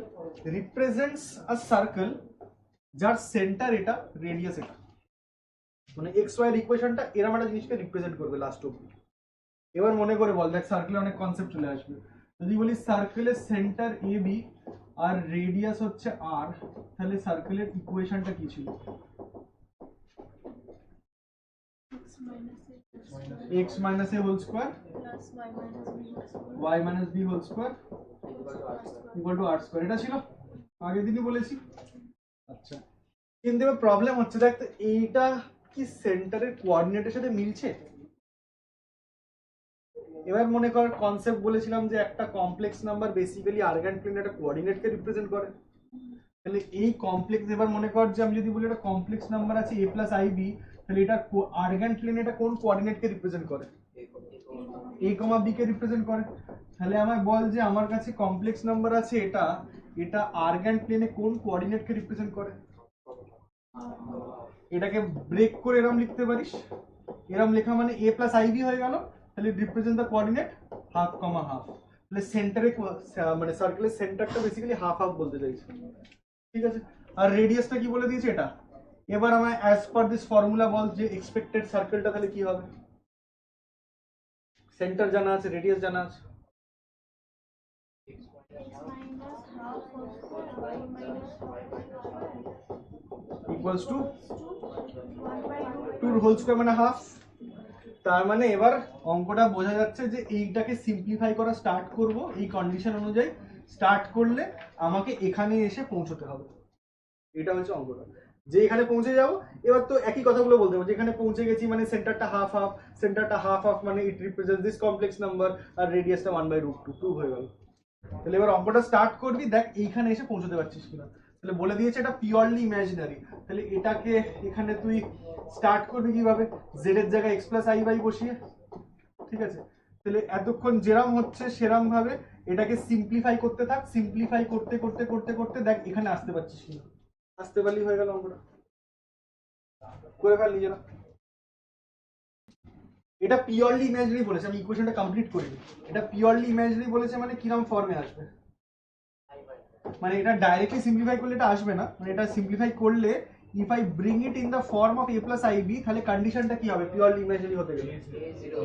represents a circle যার সেন্টার এটা, রেডিয়াস এটা, মানে এক্স ওয়াই এর ইকুয়েশনটা এরকম একটা জিনিসকে রিপ্রেজেন্ট করবে লাস্ট অব্দি। এবার মনে করে বল, দেখ সার্কেলে অনেক কনসেপ্ট চলে আসবে, যদি বলি সার্কেলের centre A B R radius হচ্ছে আর, তাহলে সার্কেলের ইকুয়েশনটা কি ছিল, x minus a whole square y minus b whole square equal to r square, এটা ছিল আগের দিনই বলেছি। আচ্ছা কিন্তু এবার প্রবলেম হচ্ছে, দেখ তো এইটা কি সেন্টারের কোঅর্ডিনেটের সাথে মিলছে। এবার মনে কর কনসেপ্ট বলেছিলাম যে একটা complex number basically Argand plane একটা কোঅর্ডিনেটকে রিপ্রেজেন্ট করে, তাহলে এই কমপ্লেক্স, এবার মনে কর যে আমি যদি বলি একটা কমপ্লেক্স নাম্বার আছে a প্লাস আই বি, তাহলে এটা আর্গান প্লেন এটা কোন কোঅর্ডিনেটকে রিপ্রেজেন্ট করে, a comma b K represent করে। তাহলে আমায় বল যে আমার কাছে কমপ্লেক্স নাম্বার আছে এটা, এটা আর্গান প্লেনে কোন কোঅর্ডিনেটকে রিপ্রেজেন্ট করে, এটাকে ব্রেক করে এরকম লিখতে পারিস, এরকম লেখা মানে a প্লাস আই বি হয়ে গেল, তাহলে represent the coordinate half comma half, তাহলে সেন্টারে মানে সার্কেলের সেন্টারটা বেসিক্যালি হাফ হাফ বলতে চাইছে, ঠিক আছে। আর রেডিয়াসটা কি বলে দিয়েছে এটা, এবার আমায় অ্যাজ পার দিস ফর্মুলা বল যে এক্সপেক্টেড সার্কেলটা তাহলে কি হবে, সেন্টার জানা আছে, রেডিয়াস জানা আছে, x x minus half whole square y minus equals to 1/2 2 whole square মানে হাফ। তার মানে এবার অঙ্কটা বোঝা যাচ্ছে যে এইটাকে সিম্পলিফাই করা স্টার্ট করব, এই কন্ডিশন অনুযায়ী স্টার্ট করলে আমাকে এখানে এসে পৌঁছতে হবে। এটা হচ্ছে অঙ্কটা, যে এখানে পৌঁছে যাব। এবার তো একই কথাগুলো বলতে হবে, যেখানে পৌঁছে গেছি মানে সেন্টারটা হাফ হাফ, সেন্টারটা হাফ হাফ মানে ইট রিপ্রেজেন্ট দিস কমপ্লেক্স নাম্বার, আর রেডিয়াসটা 1/√2 2 হয়ে গেল। তাহলে এবার অঙ্কটা স্টার্ট করবি, দেখ এইখানে এসে পৌঁছতে পারছিস কিনা। তাহলে বলে দিয়েছে এটা পিওরলি ইমাজিনারি, তাহলে এটাকে এখানে তুই স্টার্ট করবি কিভাবে, জেড এর জায়গায় এক্স প্লাস আই বাই বসিয়ে, ঠিক আছে। তাহলে এতক্ষণ যেরাম হচ্ছে সেরাম ভাবে এটাকে সিম্পলিফাই করতে থাক, সিম্পলিফাই করতে করতে করতে করতে দেখ এখানে আসতে পারছিস কিনা। আসতে পারলি হয়ে গেল অঙ্কটা, করে ফেল নিজেরা। এটা পিওরলি ইমাজিনারি বলেছে, আমি ইকুয়েশনটা কমপ্লিট করিনি। এটা পিওরলি ইমাজিনারি বলেছে মানে কিরম ফর্মে আসবে, মানে এটা ডাইরেক্টলি সিম্পলিফাই করলে এটা আসবে না, মানে এটা সিম্পলিফাই করলে if I bring it in the form of a plus আইb, তাহলে কন্ডিশনটা কি হবে পিওরলি ইমাজিনারি হতে গেলে, a0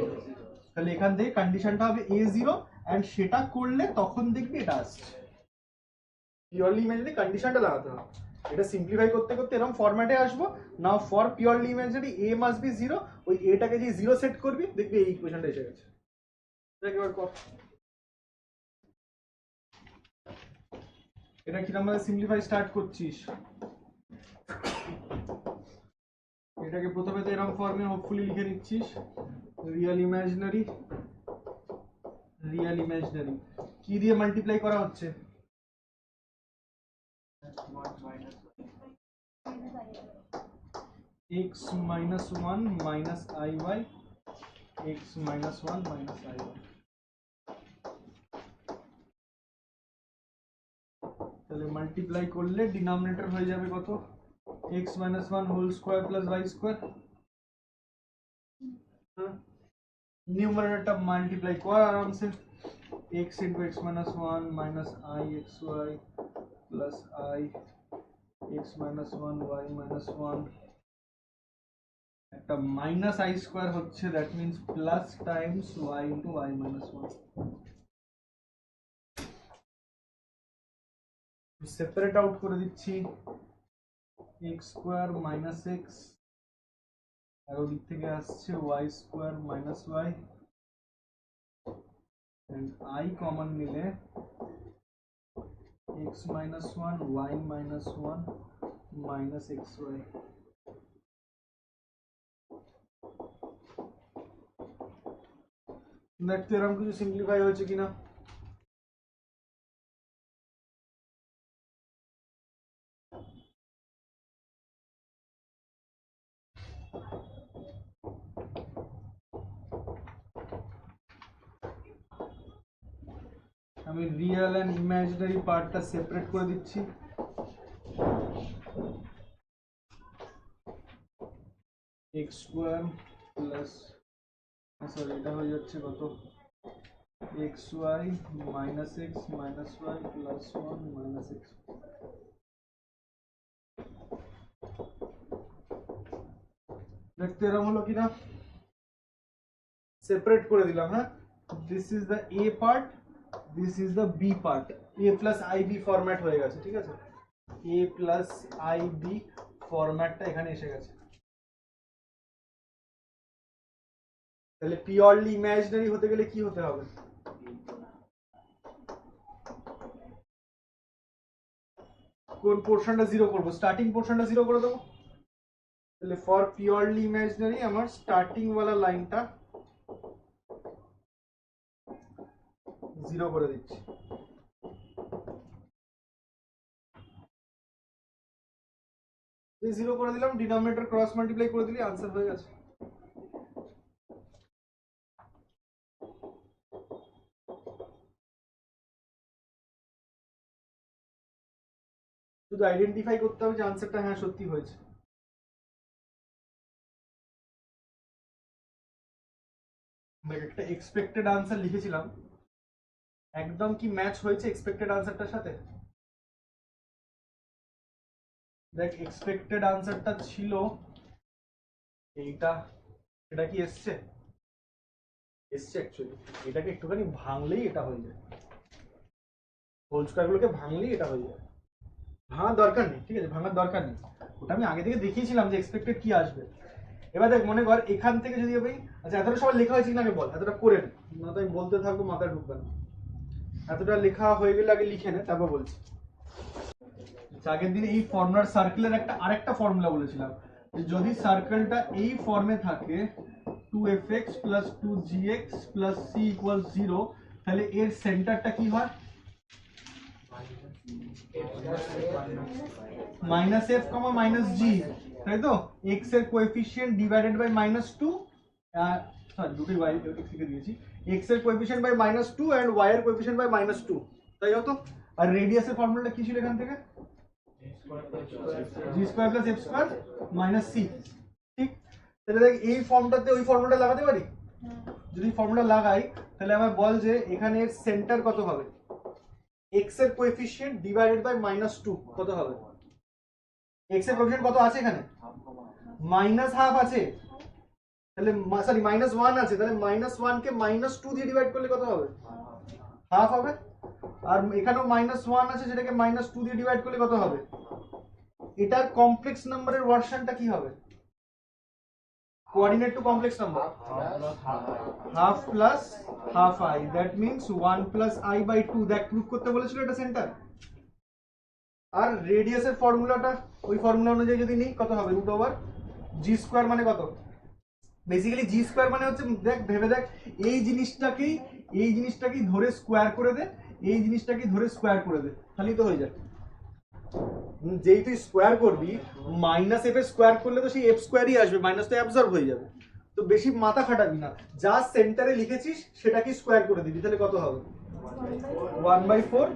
তাহলে এখান থেকে কন্ডিশনটা হবে a0, এন্ড সেটা করলে তখন দেখবি এটা আসছে। পিওরলি ইমাজিনারি কন্ডিশনটা লাগাতে হবে, এটা সিম্পলিফাই করতে করতে এরকম ফরম্যাটে আসবো। নাও for purely imaginary a must be 0, ওই এটাকে যে 0 সেট করবি দেখবি এই ইকুয়েশনটা এসে গেছে। দেখ এবার কর, এটা কিরকম ভাবে সিম্পলিফাই স্টার্ট করছিস। এটাকে প্রথমে তো এরকম ফর্মে হোপফুলি লিখে নিচ্ছিস, রিয়েল ইমাজিনারি কি দিয়ে মাল্টিপ্লাই করা হচ্ছে, x minus 1 minus iy, x minus 1 minus iy। তাহলে মাল্টিপ্লাই করলে ডিনোমিনেটর হয়ে যাবে কত, x minus 1 whole square plus y square. নিউমারেটরটা মাল্টিপ্লাই কর আরামসে, x into x minus 1 minus I xy plus I x minus 1 y minus 1, একটা minus I square হচ্ছে, that means plus Times y into y minus 1। Separate out করে দিচ্ছি, x square minus x, আর ওদিক থেকে আসছে y square minus y, and I common নিলে x minus 1 y minus 1 minus xy। দেখতে এরকম কিছু সিম্পলিফাই হয়েছে কিনা। আমি রিয়েল এন্ড ইমাজিনারি পার্টটা সেপারেট করে দিচ্ছি। x স্কয়ার প্লাস, সরি এটা হয়ে যাচ্ছে কত, xy minus x minus y plus 1 minus x। দেখতে এরকম হলো কিনা, সেপারেট করে দিলাম। হ্যাঁ, this is the a part, this is the b part, a plus ib format হয়ে গেছে, ঠিক আছে। a প্লাস ib ফরম্যাটটা এখানে এসে গেছে। তাহলে পিওরলি ইমাজিনারি হতে গেলে কি হতে হবে, কোন পোর্শনটা জিরো করব, স্টার্টিং পোর্শনটা জিরো করে দেবো। তাহলে ফর পিওরলি ইমাজিনারি আমার স্টার্টিং ওয়ালা লাইনটা জিরো করে দিচ্ছি। জিরো করে দিলাম, ডিনোমিনেটর ক্রস মাল্টিপ্লাই করে দিলে আনসার হয়ে গেছে। শুধু আইডেন্টিফাই করতে হবে যে আনসারটা হ্যাঁ সত্যি হয়েছে। দেখ একটা এক্সপেক্টেড আনসার লিখেছিলাম, একদম কি ম্যাচ হয়েছে এক্সপেক্টেড আনসারটার সাথে। দেখ এক্সপেক্টেড আনসারটা ছিল এইটা, এটা কি এসছে, এসছে অ্যাকচুয়ালি। এটাকে একটুখানি ভাঙলেই এটা হয়ে যায়। হোল স্কোয়ারগুলোকে ভাঙলেই এটা হয়ে যাবে, ভাঙার দরকার নেই, ঠিক আছে, ভাঙার দরকার নেই, ওটা আমি আগে থেকে দেখিয়েছিলাম যে এক্সপেক্টেড কি আসবে। এবার দেখ মনে কর এখান থেকে যদি আমি, আচ্ছা এতটা সবাই লেখা হয়েছে কিনা আগে বল, এতটা করে নে, না তো আমি বলতে থাকবো মাথায় ঢুকবে না। এতটা লেখা হয়ে গেলে আগে লিখে নে, তারপর বলছি। আচ্ছা, আগের দিন এই ফর্মুলার সার্কেলের আরেকটা ফর্মুলা বলেছিলাম, যে যদি সার্কেলটা এই ফর্মে থাকে 2fx plus 2gx plus c equals 0, তাহলে এর সেন্টারটা কি হয়? মাইনাস এফ কমা মাইনাস জি, তাই তো? এক্স এর কোএফিসিয়েন্ট ডিভাইডেড বাই -2, সরি দুটোই y এক্স লিখে দিয়েছি, এক্স এর কোএফিসিয়েন্ট বাই -2 এন্ড y এর কোএফিসিয়েন্ট বাই -2, তাই হতো। আর রেডিয়াসের ফর্মুলাটা কি ছিল এখান থেকে? G square plus f square minus c, ঠিক? তাহলে দেখ এই ফর্মটাতে ওই ফর্মুলাটা লাগাতে পারি। যদি ফর্মুলা লাগাই তাহলে আমার বল যে এখানে এর সেন্টার কত হবে? x এর কোএফিসিয়েন্ট ডিভাইডেড বাই -2 কত হবে? x এর কোএফিসিয়েন্ট কত আছে এখানে? -1/2 আছে, তাহলে সরি -1 আছে, তাহলে -1 কে -2 দিয়ে ডিভাইড করলে কত হবে? হাফ হবে। আর এখানেও -1 আছে, যেটাকে -2 দিয়ে ডিভাইড করলে কত হবে? এটার কমপ্লেক্স নাম্বারের ভার্সনটা কি হবে? Coordinate to complex number, half plus half i, that means 1 plus i by 2, দেখ প্রুফ করতে বলেছিল এটা সেন্টার। আর রেডিয়াসের ফর্মুলাটা ওই ফর্মুলা অনুযায়ী যদি নিই কত হবে? রুট ওভার জি স্কোয়ার, মানে কত? বেসিক্যালি জি স্কোয়ার মানে হচ্ছে, দেখ ভেবে দেখ, এই জিনিসটাকেই ধরে স্কোয়ার করে দে, এই জিনিসটাকেই ধরে স্কোয়ার করে দে, তাহলেই তো হয়ে যায়। যেই তুই স্কোয়ার করবি, মাইনাস এফ এ স্কোয়ার করলে তো সেই এফ স্কোয়ারই আসবে, মাইনাস তো অ্যাবজর্ব হয়ে যাবে, তো বেশি মাথা খাটাবি না, যা সেন্টারে লিখেছিস সেটাকে স্কোয়ার করে দিবি, তাহলে কত হবে? 1/4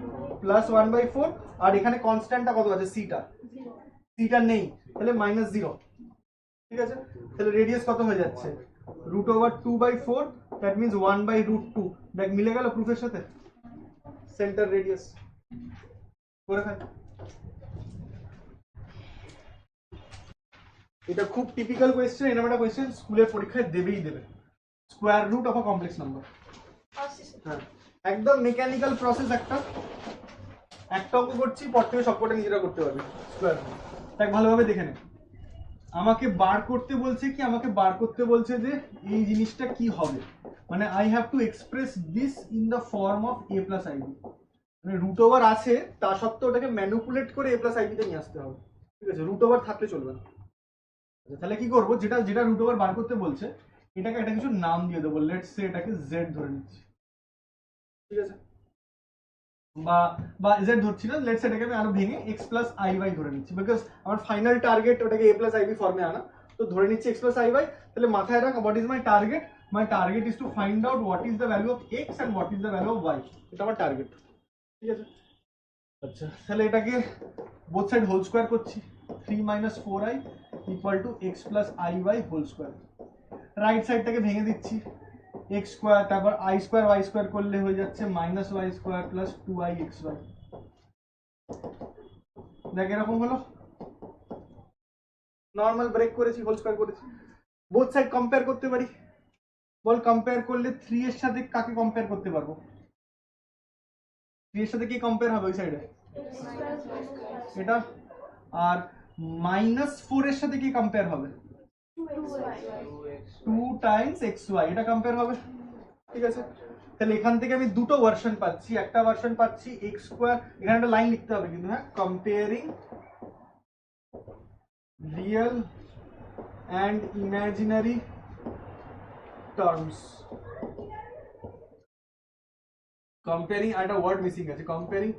প্লাস 1/4, আর এখানে কনস্ট্যান্টটা কত আছে? সিটা নেই, তাহলে -0, ঠিক আছে? তাহলে রেডিয়াস কত হয়ে যাচ্ছে? রুট ওভার 2/4, দ্যাট মিন্স 1/√2, দেখ মিলে গেল প্রুফের সাথে, সেন্টার রেডিয়াস করে ফেল। এটা খুব টিপিক্যাল কোয়েশ্চেন, এরকম একটা কোয়েশ্চেন স্কুলের পরীক্ষায় দেবেই দেবে, square root of a complex number. হ্যাঁ, একদম মেকানিক্যাল প্রসেস, একটা অঙ্ক করছি, পর থেকে সবকটা নিজেরা করতে পারবে। স্কোয়ার রুট দেখ ভালোভাবে দেখে নে, আমাকে বার করতে বলছে কি? আমাকে বার করতে বলছে যে এই জিনিসটা কি হবে, মানে I have to express this in the form of a plus i b, মানে রুট ওভার আছে তা সত্ত্বেও ওটাকে ম্যানিপুলেট করে a প্লাস আইবিতে নিয়ে আসতে হবে, ঠিক আছে? রুট ওভার থাকলে চলবে না। তাহলে কি করবো? যেটা রুট ওভার বার করতে বলছে এটাকে একটা কিছু নাম দিয়ে দেবো, লেটস সে এটাকে জেড ধরে নিচ্ছি, ঠিক আছে? বা জেড ধরছি না, লেটস এটাকে আমি আরো ভেঙে এক্স প্লাস আই ওয়াই ধরে নিচ্ছি, বিকজ আমার ফাইনাল টার্গেট ওটাকে এ প্লাস আইবি ফর্মে আনা, তো ধরে নিচ্ছি এক্স প্লাস আই ওয়াই। তাহলে মাথায় রাখ, what is my target? My target is to find out what is the value of x and what is the value of y, এটা আমার টার্গেট, ঠিক আছে? আচ্ছা, তাহলে এটাকে বোথ সাইড হোল স্কোয়ার করছি, 3 - 4i equal to x plus i y whole square. Right সাইডটাকে ভেঙে দিচ্ছি, এক্স স্কোয়ার, তারপর আই স্কোয়ার ওয়াই স্কোয়ার করলে হয়ে যাচ্ছে -y স্কোয়ার প্লাস 2ixy। দেখ এরকম হলো, নর্মাল ব্রেক করেছি, হোল স্কোয়ার করেছি। বোথ সাইড কম্পেয়ার করতে পারি, বল কম্পেয়ার করলে 3 এর সাথে কাকে কম্পেয়ার করতে পারবো? 3 এর সাথে কি কম্পেয়ার হবে ওই সাইডে? এটা। আর -4 এর সাথে কি কম্পেয়ার হবে? 2 টাইমস xy, এটা কম্পেয়ার হবে, ঠিক আছে? তাহলে এখান থেকে আমি দুটো ভার্সন পাচ্ছি, একটা ভার্সন পাচ্ছি x স্কয়ার, এখানে একটা লাইন লিখতে হবে কিন্তু, হ্যাঁ, comparing real and imaginary terms, comparing, একটা ওয়ার্ড মিসিং আছে, comparing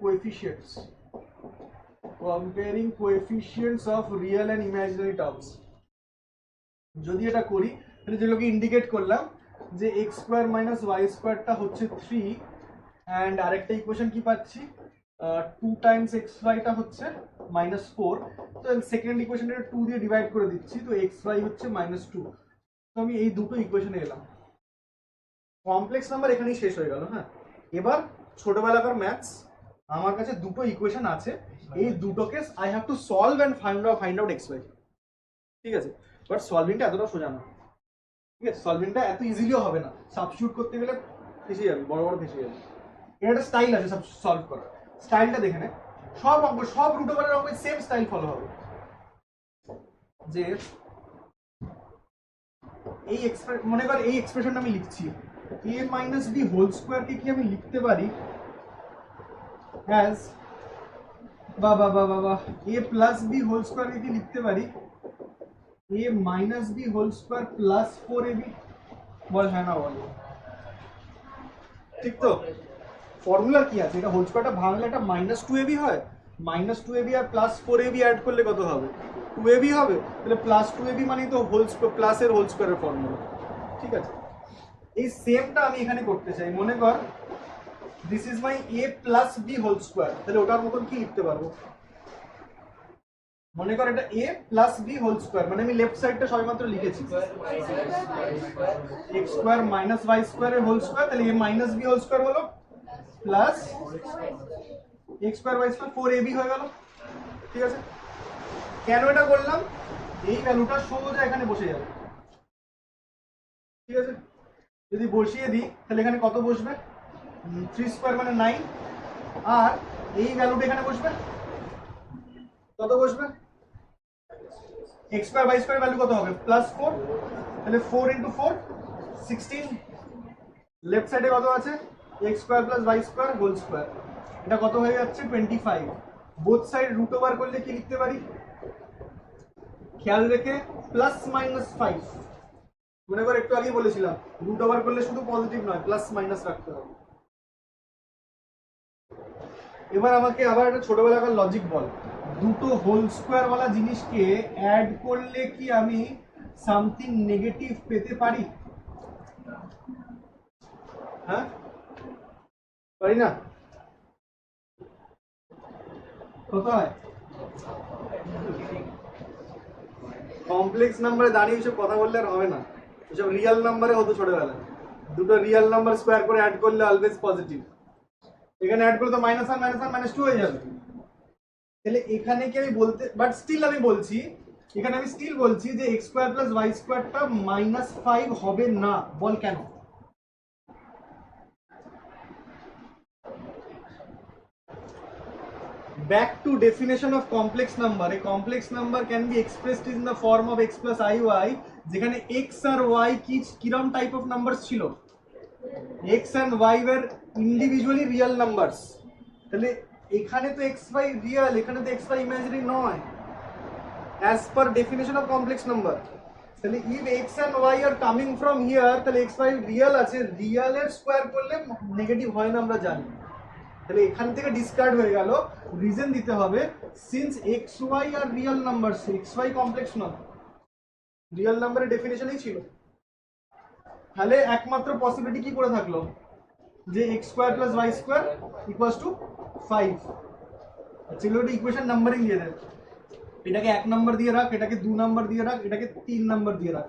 coefficients of real and imaginary terms. যদি এটা করি তাহলে যেগুলোকে ইন্ডিকেট করলাম যে x স্কয়ার মাইনাস y স্কয়ারটা হচ্ছে 3, অ্যান্ড আরেকটা ইকুয়েশন কি পাচ্ছি, 2 টাইমস xy টা হচ্ছে -4, তো সেকেন্ড ইকুয়েশনটা 2 দিয়ে ডিভাইড করে দিচ্ছি, তো xy হচ্ছে -2। তো আমি এই দুটো ইকুয়েশনে এলাম, কমপ্লেক্স নাম্বার এখানেই শেষ হয়ে গেল। হ্যাঁ, এবার ছোটবেলাকার ম্যাথস, আমার কাছে দুটো ইকুয়েশন আছে, এই দুটোকে I have to solve and find out xy, ঠিক আছে? বাট সলভিংটা এতটা সোজা না, ঠিক আছে? সলভিংটা এত ইজিলিও হবে না, সাবস্টিটিউট করতে গেলে ফেসে যাবে, বড় ফেসে যাবে। এর একটা স্টাইল আছে সলভ করার, স্টাইলটা দেখে নে, সব অঙ্ক সব রুট ওভারের অঙ্ক সেম স্টাইল ফলো হবে। যে এই মনে কর এই এক্সপ্রেশনটা আমি লিখছি, a মাইনাস বি হোল স্কোয়ারকে কি আমি লিখতে পারি as a plus b whole স্কোয়ারকে কি লিখতে পারি a minus b whole square plus 4ab? বল হ্যাঁ না বল। ঠিক তো? ফর্মুলা কি আছে, এটা হোল স্কোয়ারটা ভাঙলে একটা -2ab হয়, -2ab আর +4ab অ্যাড করলে কত হবে? 2ab হবে। তাহলে +2ab মানেই তো হোল স্কোয়ার, প্লাসের হোল স্কোয়ারের ফর্মুলা। ঠিক আছে, এই সেমটা আমি এখানে করতে চাই। মনে কর this is my a plus b whole square, তাহলে ওটার মতন কি লিখতে পারবো? মনে কর এটা a plus b whole square, মানে আমি লেফট সাইডটা সবেমাত্র লিখেছি x স্কোয়ার মাইনাস y স্কোয়ারের হোল স্কোয়ার, তাহলে a minus b whole square হলো plus x square y square 4ab হয়ে গেল। ঠিক আছে, কেন এটা করলাম? এই ভ্যালুটা সোজা এখানে বসে যাবে। ঠিক আছে, যদি বসিয়ে দিই তাহলে এখানে কত বসবে? 3 স্কোয়ার মানে 9, আর এই ভ্যালুটা এখানে বসবে, কত বসবে? x square y square value কত হবে? +4, তাহলে 4 × 4 16। লেফট সাইডে কত আছে? x square plus y square whole square, এটা কত হয়ে যাচ্ছে? 25। বোথ সাইড রুট ওভার করলে কি লিখতে পারি? খেয়াল রেখে +-5। মনে কর একটু আগে বলেছিলাম রুট ওভার করলে শুধু পজিটিভ নয়, প্লাস মাইনাস রাখতে হবে। এবার আমাকে আবার একটা ছোটবেলাকার লজিক বল, দুটো হোল স্কোয়ার ওয়ালা জিনিসকে অ্যাড করলে কি আমি সামথিং নেগেটিভ পেতে পারি? হ্যাঁ, পারি না? কত হয়? কমপ্লেক্স নাম্বারে দাঁড়িয়ে এসব কথা বললে আর হবে না, এসব রিয়েল নাম্বারে হতো ছোটবেলায়। দুটো রিয়েল নাম্বার স্কোয়ার করে অ্যাড করলে অলওয়েজ পজিটিভ। এখানে অ্যাড করলে তো -1 -1 -2 হয়ে যাবে। তাহলে এখানে কি আমি বলতে, বাট স্টিল আমি বলছি, এখানে আমি স্টিল বলছি যে x স্কোয়ার প্লাস y স্কোয়ারটা -5 হবে না। বল কেন? Back to definition of complex number. A complex number can be expressed in the form of x plus iy, যেখানে x আর y কিরম টাইপ অফ নাম্বারস ছিল? x and y were individually real numbers. তাহলে এখানে তো xy real, এখানে তো xy imaginary নয় as per definition of complex number. তাহলে if x and y are coming from here, তাহলে xy রিয়েল আছে, রিয়েলের স্কোয়ার করলে নেগেটিভ হয় না আমরা জানি। তাহলে এখান থেকে ডিসকার্ড হয়ে গেল। রিজন দিতে হবে সিন্স xy আর রিয়েল নাম্বার, xy কমপ্লেক্স নয়, রিয়েল নাম্বারের ডেফিনেশনই ছিল। তাহলে একমাত্র পসিবিলিটি কি করে থাকলো? যে x square plus y square equals to 5। আচ্ছা, এগুলো ইকুয়েশন নাম্বারিং দিয়ে দেন। এটাকে 1 নাম্বার দিয়ে রাখ, এটাকে 2 নাম্বার দিয়ে রাখ, এটাকে 3 নাম্বার দিয়ে রাখ।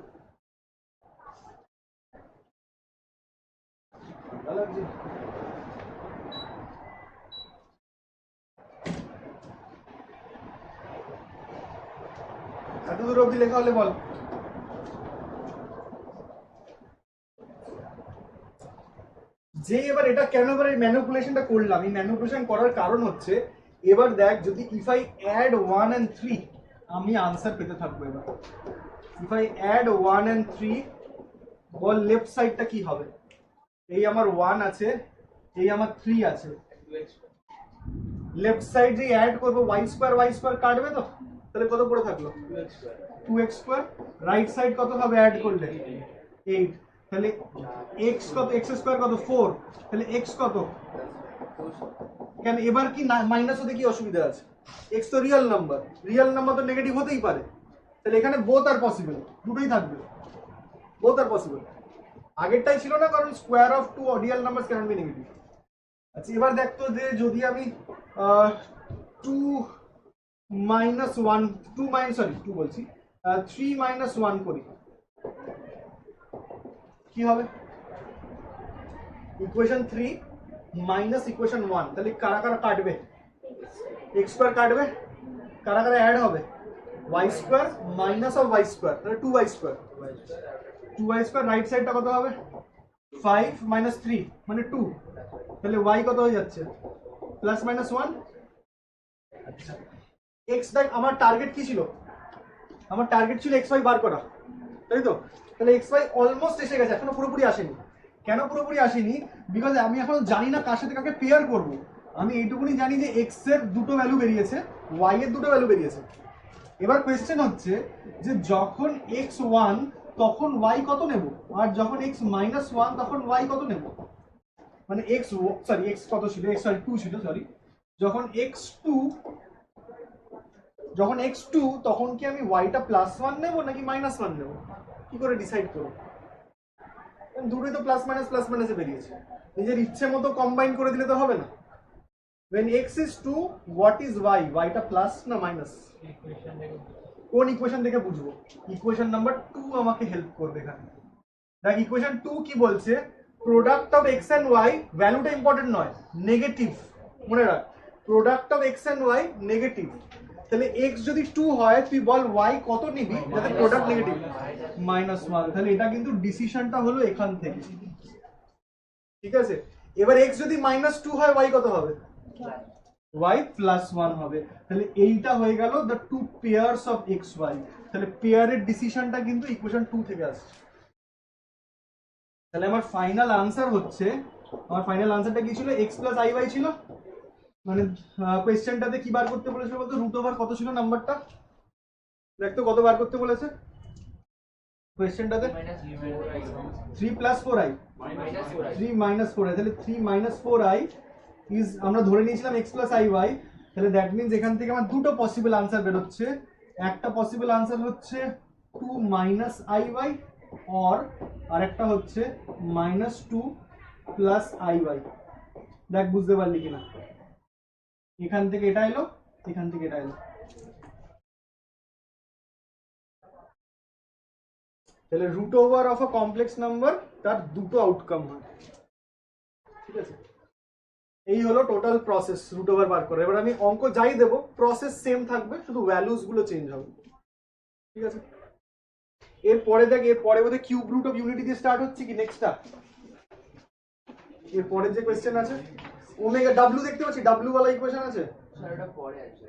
এত দূর অব্দি লেখা হলে বল। যে এবার এটা কেন এবার এই ম্যানিপুলেশনটা করলাম, এই ম্যানিপুলেশন করার কারণ হচ্ছে এবার দেখ, যদি ইফ আই অ্যাড 1 and 3 আমি আনসার পেতে থাকবো। এবার ইফ আই অ্যাড 1 and 3, বল লেফট সাইডটা কি হবে? এই আমার 1 আছে, এই আমার 3 আছে, লেফট সাইড যে অ্যাড করবো y স্কোয়ার কাটবে তো, তাহলে কত পড়ে থাকলো? 2x square. রাইট সাইড কত হবে অ্যাড করলে? 8। তাহলে x কত? x স্কোয়ার কত? 4। তাহলে x কত? কেন এবার কি মাইনাস হতে কি অসুবিধা আছে? x তো রিয়েল নাম্বার, রিয়েল নাম্বার তো নেগেটিভ হতেই পারে। তাহলে এখানে বোথ আর পসিবল, দুটোই থাকবে, বোথ আর পসিবল। আগেরটাই ছিল না, কারণ square of two real numbers can be negative. আচ্ছা, এবার দেখতো যে যদি আমি 3 - 1 করি কি হবে? ইকুয়েশন 3 মাইনাস ইকুয়েশন 1, তাহলে কারা কারা কাটবে? x স্কোয়ার কাটবে, কারা কারা অ্যাড হবে? y square minus of y square, তাহলে 2y square. 2y square right সাইডটা কত হবে? 5 - 3 মানে 2, তাহলে y কত হয়ে যাচ্ছে? Plus minus 1। আচ্ছা এক্স দেখ আমার টার্গেট কি ছিল, আমার টার্গেট ছিল এক্স ওয়াই বার করা, তাই তো? তাহলে এক্স ওয়াই অলমোস্ট এসে গেছে, এখনো পুরোপুরি আসেনি। কেন পুরোপুরি আসেনি? বিকজ আমি এখন জানি না কার সাথে কাকে পেয়ার করব। আমি এইটুকুনি জানি যে এক্স এর দুটো ভ্যালু বেরিয়েছে, ওয়াই এর দুটো ভ্যালু বেরিয়েছে। এবার কোয়েশ্চেন হচ্ছে যে যখন এক্স 1 তখন ওয়াই কত নেব, আর যখন এক্স মাইনাস 1 তখন ওয়াই কত নেব। মানে এক্স সরি এক্স কত ছিল, এক্স সরি 2 ছিল, সরি। যখন এক্স 2 তখন কি আমি ওয়াইটা প্লাস 1 নেব নাকি মাইনাস 1 নেব, কি করে ডিসাইড করব? দুটোই তো প্লাস মাইনাসে বেরিয়েছে, নিজের ইচ্ছে মতো কম্বাইন করে দিলে তো হবে না। when x is 2 what is y, y টা প্লাস না মাইনাস? কোন ইকুয়েশন থেকে বুঝবো? ইকুয়েশন নাম্বার 2 আমাকে হেল্প করবে এখানে। দেখ ইকুয়েশন 2 কি বলছে, product of x and y, ভ্যালুটা ইম্পর্টেন্ট নয়, নেগেটিভ। মনে রাখ product of x and y negative. তাহলে x যদি 2 হয় তুই বল y কত নিবি যাতে প্রোডাক্ট নেগেটিভ? -1। তাহলে এটা কিন্তু ডিসিশনটা হলো এখান থেকে, ঠিক আছে? এবার x যদি -2 হয় y কত হবে? y +1 হবে। তাহলে এইটা হয়ে গেল the two pairs of x y. তাহলে পেয়ারের ডিসিশনটা কিন্তু ইকুয়েশন 2 থেকে আসছে। তাহলে আমার ফাইনাল আনসার হচ্ছে, আমার ফাইনাল আনসারটা কি ছিল? x + iy ছিল। মানে কোয়েশ্চেনটাতে কি বার করতে বলেছিল বলতো? রুট ওভার কত ছিল নাম্বারটা? দেখ তো কত বার করতে বলেছে কোয়েশ্চেনটাতে? 3 + 4i, 3 - 4i। তাহলে 3 - 4i ইজ, আমরা ধরে নিয়েছিলাম x + iy। তাহলে দ্যাট মিন্স এখান থেকে আমার দুটো পসিবল আনসার বেরোচ্ছে। একটা পসিবল আনসার হচ্ছে 2 - iy, অর আরেকটা হচ্ছে -2 + iy। দেখ বুঝতে পারলি কিনা? এখান থেকে এটা এলো, এখান থেকে এটা এলো। তাহলে root over of a complex number তার দুটো আউটকাম হয়, ঠিক আছে? এই হলো টোটাল প্রসেস রুট ওভার বার করে। এবার আমি অঙ্ক যাই দেবো প্রসেস সেম থাকবে, শুধু ভ্যালুস গুলো চেঞ্জ হবে, ঠিক আছে? এরপরে দেখ, এরপরে বোধহয় কিউব রুট অফ ইউনিটি দিয়ে স্টার্ট হচ্ছে কি নেক্সটটা? এরপরে যে কোয়েশ্চেন আছে ওমেগা ডাব্লিউ, দেখতে পাচ্ছি ডাব্লিউ ওয়ালা ইকুয়েশন আছে। স্যার এটা পরে আছে।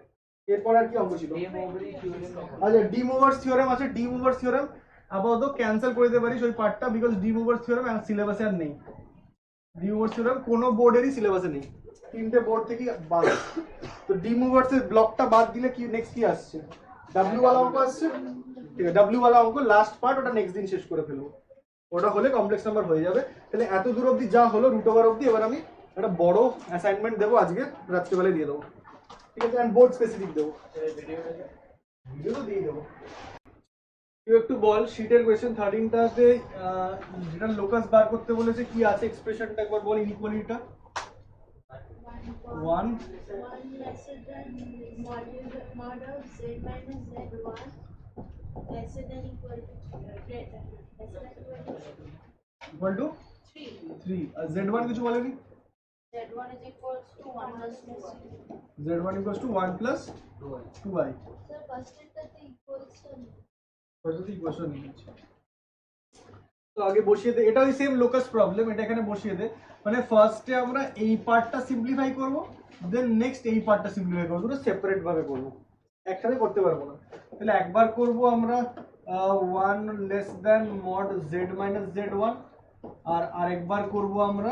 এরপর আর কি অঙ্ক ছিল? De Moivre theorem. আচ্ছা ডি মুভার্স থিওরেম আছে। ডি মুভার্স থিওরেম আপাতত ক্যান্সেল করে দিতে পারিস ওই পার্টটা, বিকজ ডি মুভার্স থিওরেম সিলেবাসে আর নেই। ডি মুভার্স থিওরেম কোনো বোর্ডেরই সিলেবাসে নেই, তিনটে বোর্ড থেকে বাদ। তো ডি মুভার্স এর ব্লকটা বাদ দিলে কি নেক্সট কি আসছে? ডাব্লিউ ওয়ালা অঙ্ক আসছে, ঠিক আছে? ডাব্লিউ ওয়ালা অঙ্ক লাস্ট পার্ট, ওটা নেক্সট দিন শেষ করে ফেলবো। ওটা হলে কমপ্লেক্স নাম্বার হয়ে যাবে। তাহলে এত দূর অবধি যা হলো রুট ওভার অবধি। এবার আমি একটা বড় অ্যাসাইনমেন্ট দেবো আজকে রাত্রিবেলায় দিয়ে দেবো, ঠিক আছে? অ্যান্ড বোর্ড স্পেসিফিক দেবো, ভিডিও তো দিয়ে দেবো। তুই একটু বল শীটের কোয়েশ্চেন 13টাতে যেটা লোকাস বার করতে বলেছে কি আছে এক্সপ্রেশনটা একবার বল, ইনইকুয়ালিটিটা। 1 lesser than mod of z minus z1 lesser than equal to greater lesser than equal to 3 R z1 কিছু বলেনি? z1 is equals to 1 plus z1 equals to 1 plus 2i। sir first it that equals to first equation নিচ্ছি তো আগে বসিয়ে দে। এটা ওই same locus problem, এটা এখানে বসিয়ে দে। মানে ফার্স্টে আমরা এই পার্টটা সিম্পলিফাই করব, দেন নেক্সট এই পার্টটা সিম্পলিফাই করব, দুটো সেপারেট ভাবে করব, একসাথে করতে পারবো না। তাহলে একবার করব আমরা 1 less than mod z minus z1, আর আরেকবার করব আমরা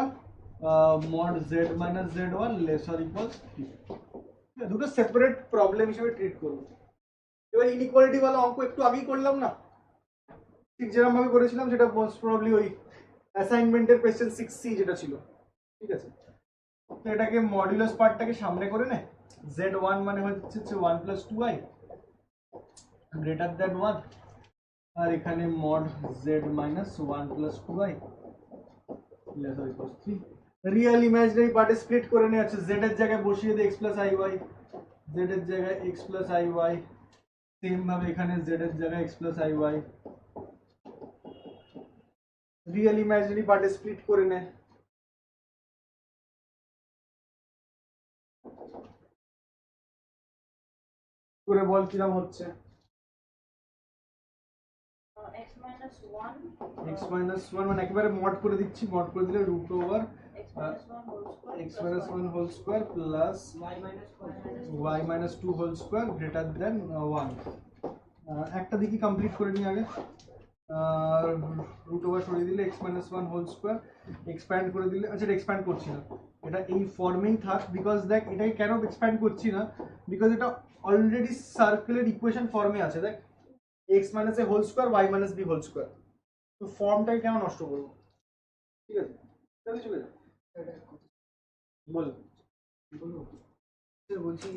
mod z minus z1 less or equals 3। দুটো সেপারেট প্রবলেম হিসেবে ট্রিট করব। এবার ইনইকুয়ালিটি वाला অঙ্ক একটু আগেই করলাম না, ঠিক যেরকম ভাবে করেছিলাম, সেটা মোস্ট প্রবাবলি ওই অ্যাসাইনমেন্টের কোশ্চেন 6C যেটা ছিল, ঠিক আছে? তো এটাকে মডুলাস পার্টটাকে সামনে করে নে। z1 মানে হচ্ছে 1 plus 2i গ্রেটার দ্যান 1, আর এখানে mod z minus 1 plus 2i less or equals 3। Real imaginary পার্টে স্প্লিট করে নে। আছে z এর জায়গায় বসিয়ে দে x plus iy, z এর জায়গায় x plus iy, সেম ভাবে এখানে z এর জায়গায় x plus iy। Real imaginary পার্টে স্প্লিট করে নে। করে বল কিরকম হচ্ছে। x minus 1 x minus 1 মানে একেবারে মড করে দিচ্ছি, মড করে দিলে root over x minus 1 whole square x minus 1 whole square plus y minus y minus 2 whole square greater than 1 একটা দিকে কমপ্লিট করে নিই আগে রুট ওভার সরিয়ে দিলে x minus 1 whole square expand করে দিলে আচ্ছা এটা এক্সপ্যান্ড করছি না এটা এই ফর্মেই থাক বিকজ দেখ এটাই কেন এক্সপ্যান্ড করছি না বিকজ এটা অলরেডি সার্কেলের ইকুয়েশন ফর্মে আছে দেখ x minus a whole square y minus b whole square তো ফর্মটাই কেন নষ্ট করবো ঠিক আছে তাহলে চলে যা বল বলছি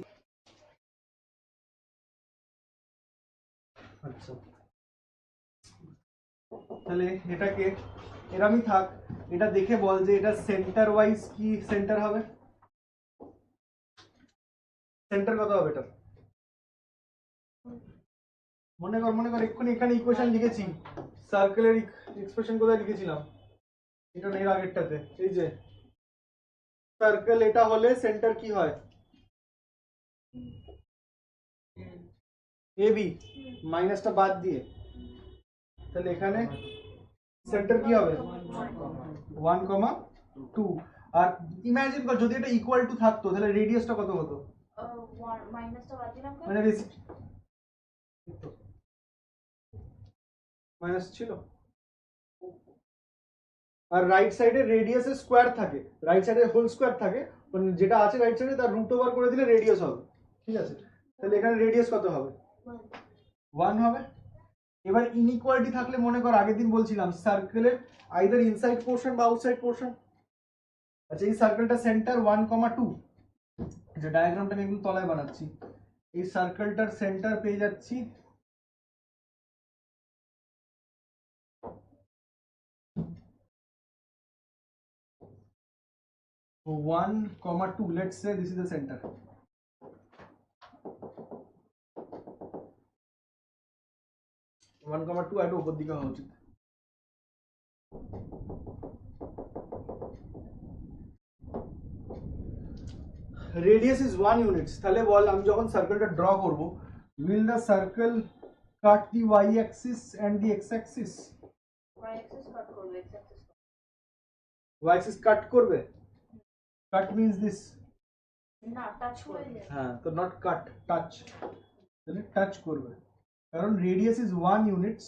আচ্ছা তাহলে এটাকে এরমই থাক এটা দেখে বল যে এটা সেন্টার ওয়াইজ কি সেন্টার হবে সেন্টার কত হবে এটা মনে কর এক্ষুনি এখানে ইকুয়েশন লিখেছি সার্কেলের এক্সপ্রেশন কোথায় লিখেছিলাম এটা এর আগেরটাতে এই যে সার্কেল এটা হলে সেন্টার কি হয় এবি মাইনাসটা বাদ দিয়ে তাহলে এখানে সেন্টার কি হবে 1,2 আর ইমাজিন কর যদি এটা ইকুয়াল টু থাকতো তাহলে রেডিয়াসটা কত হতো মাইনাসটা বাদ দিলাম মানে মাইনাস ছিল আর রাইট সাইডে রেডিয়াসের স্কোয়ার থাকে রাইট সাইডে হোল স্কোয়ার থাকে মানে যেটা আছে রাইট সাইডে তার রুট ওভার করে দিলে রেডিয়াস হবে ঠিক আছে তাহলে এখানে রেডিয়াস কত হবে 1 হবে এবার ইনইকুয়ালিটি থাকলে মনে কর আগের দিন বলছিলাম সার্কেলের আইদার ইনসাইড পোর্শন বা আউটসাইড পোর্শন আচ্ছা এই সার্কেলটা সেন্টার 1,2 যে ডায়াগ্রামটা আমি একদম তলায় বানাচ্ছি এই সার্কেলটার সেন্টার পেয়ে যাচ্ছি So 1,2 let's say this is the center 1,2 এটা উপর দিকে হওয়া উচিত radius is 1 units তাহলে বল আমি যখন সার্কেলটা ড্র করব will the circle cut the y axis and the x axis y axis কাট করবে x axis y axis কাট করবে cut means this না টাচ করবে হ্যাঁ তো নট কাট টাচ তাহলে টাচ করবে কারণ রেডিয়াস ইজ 1 ইউনিটস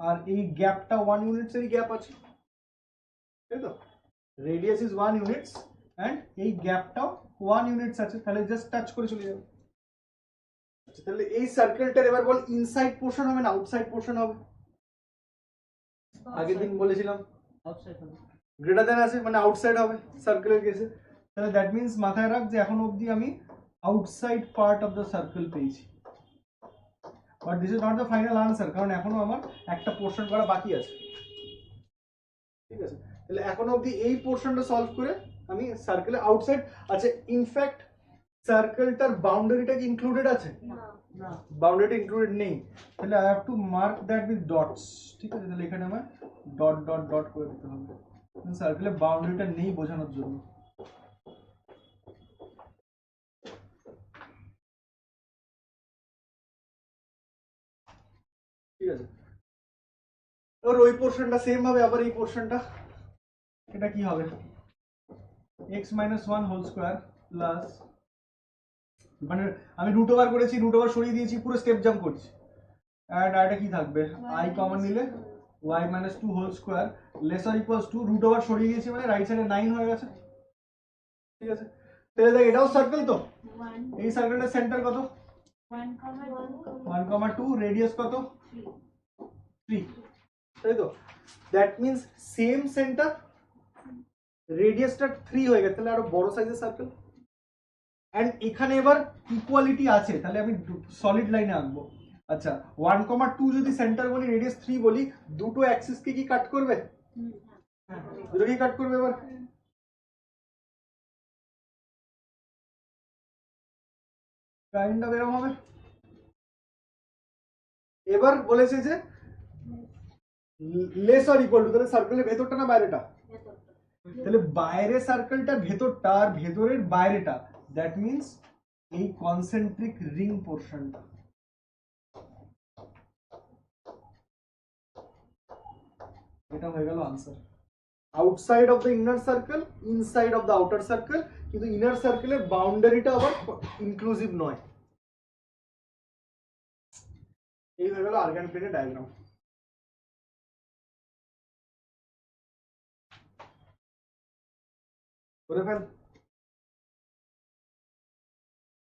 আর এই গ্যাপটা 1 ইউনিটস এরই গ্যাপ আছে তাই তো রেডিয়াস ইজ 1 ইউনিটস এন্ড এই গ্যাপটাও 1 ইউনিটস আছে তাহলে জাস্ট টাচ করে চলে যাবে আচ্ছা তাহলে এই সার্কেলটার এবার বল ইনসাইড পোরশন হবে না আউটসাইড পোরশন হবে আগের দিন বলেছিলাম আউটসাইড হবে গ্রেটার দ্যান আছে মানে আউটসাইড হবে সার্কেলের কেসে তাহলে দ্যাট মিন্স মাথায় রাখ যে এখন অবধি আমি outside part of the circle পেয়েছি but this is not the final answer কারণ এখনো আমার একটা পোর্শন করা বাকি আছে ঠিক আছে তাহলে এখন অবধি এই পোর্শনটা সলভ করে আমি সার্কেলের আউটসাইড আচ্ছা ইনফ্যাক্ট সার্কেলটার বাউন্ডারিটা কি ইনক্লুডেড আছে না বাউন্ডারিটা ইনক্লুডেড নেই তাহলে I have two mark that with dots ঠিক আছে তাহলে এখানে আমার ডট ডট ডট করে দিতে হবে সার্কেলের বাউন্ডারিটা নেই বোঝানোর জন্য ঠিক আছে আর ওই পোরশনটা সেম ভাবে আবার এই পোরশনটা এটা কি হবে x minus 1 whole square plus মানে আমি রুট ওভার করেছি রুট ওভার সরিয়ে দিয়েছি পুরো স্টেপ জাম্প করছি এন্ড এটা কি থাকবে i কমন নিলে y minus 2 whole square less or equals to root over সরিয়ে দিয়েছি মানে রাইট সাইডে 9 হয়ে গেছে ঠিক আছে তাহলে দেখ এটাও সার্কেল তো 1 এই সার্কেলটার সেন্টার কত 1,2 রেডিয়াস কত 3 তাই তো দ্যাট মিন্স সেম সেন্টার রেডিয়াসটা 3 হয়ে গেছে তাহলে আরো বড় সাইজের সার্কেল এন্ড এখানে এবার ইকুয়ালিটি আছে তাহলে আমি সলিড লাইনে আঁকবো আচ্ছা 1,2 যদি সেন্টার বলি রেডিয়াস 3 বলি দুটো অ্যাক্সিস কে কি কাট করবে দুটো কি কাট করবে এবার কাইন্ড অফ এরকম হবে এবার বলেছে যে লেস অর ইকুয়াল টু তাহলে সার্কেলের ভেতরটা না বাইরেটা তাহলে বাইরে সার্কেলটা ভেতরটা আর ভেতরের বাইরেটা দ্যাট মিন্স এই কনসেন্ট্রিক রিং পোরশনটা এটা হয়ে গেল answer outside of the inner circle, inside of the outer circle, কিন্তু ইনার সার্কেলের বাউন্ডারিটা আবার ইনক্লুসিভ নয়। এই হয়ে গেল আর্গান প্লেনের ডায়াগ্রাম। করে ফেল।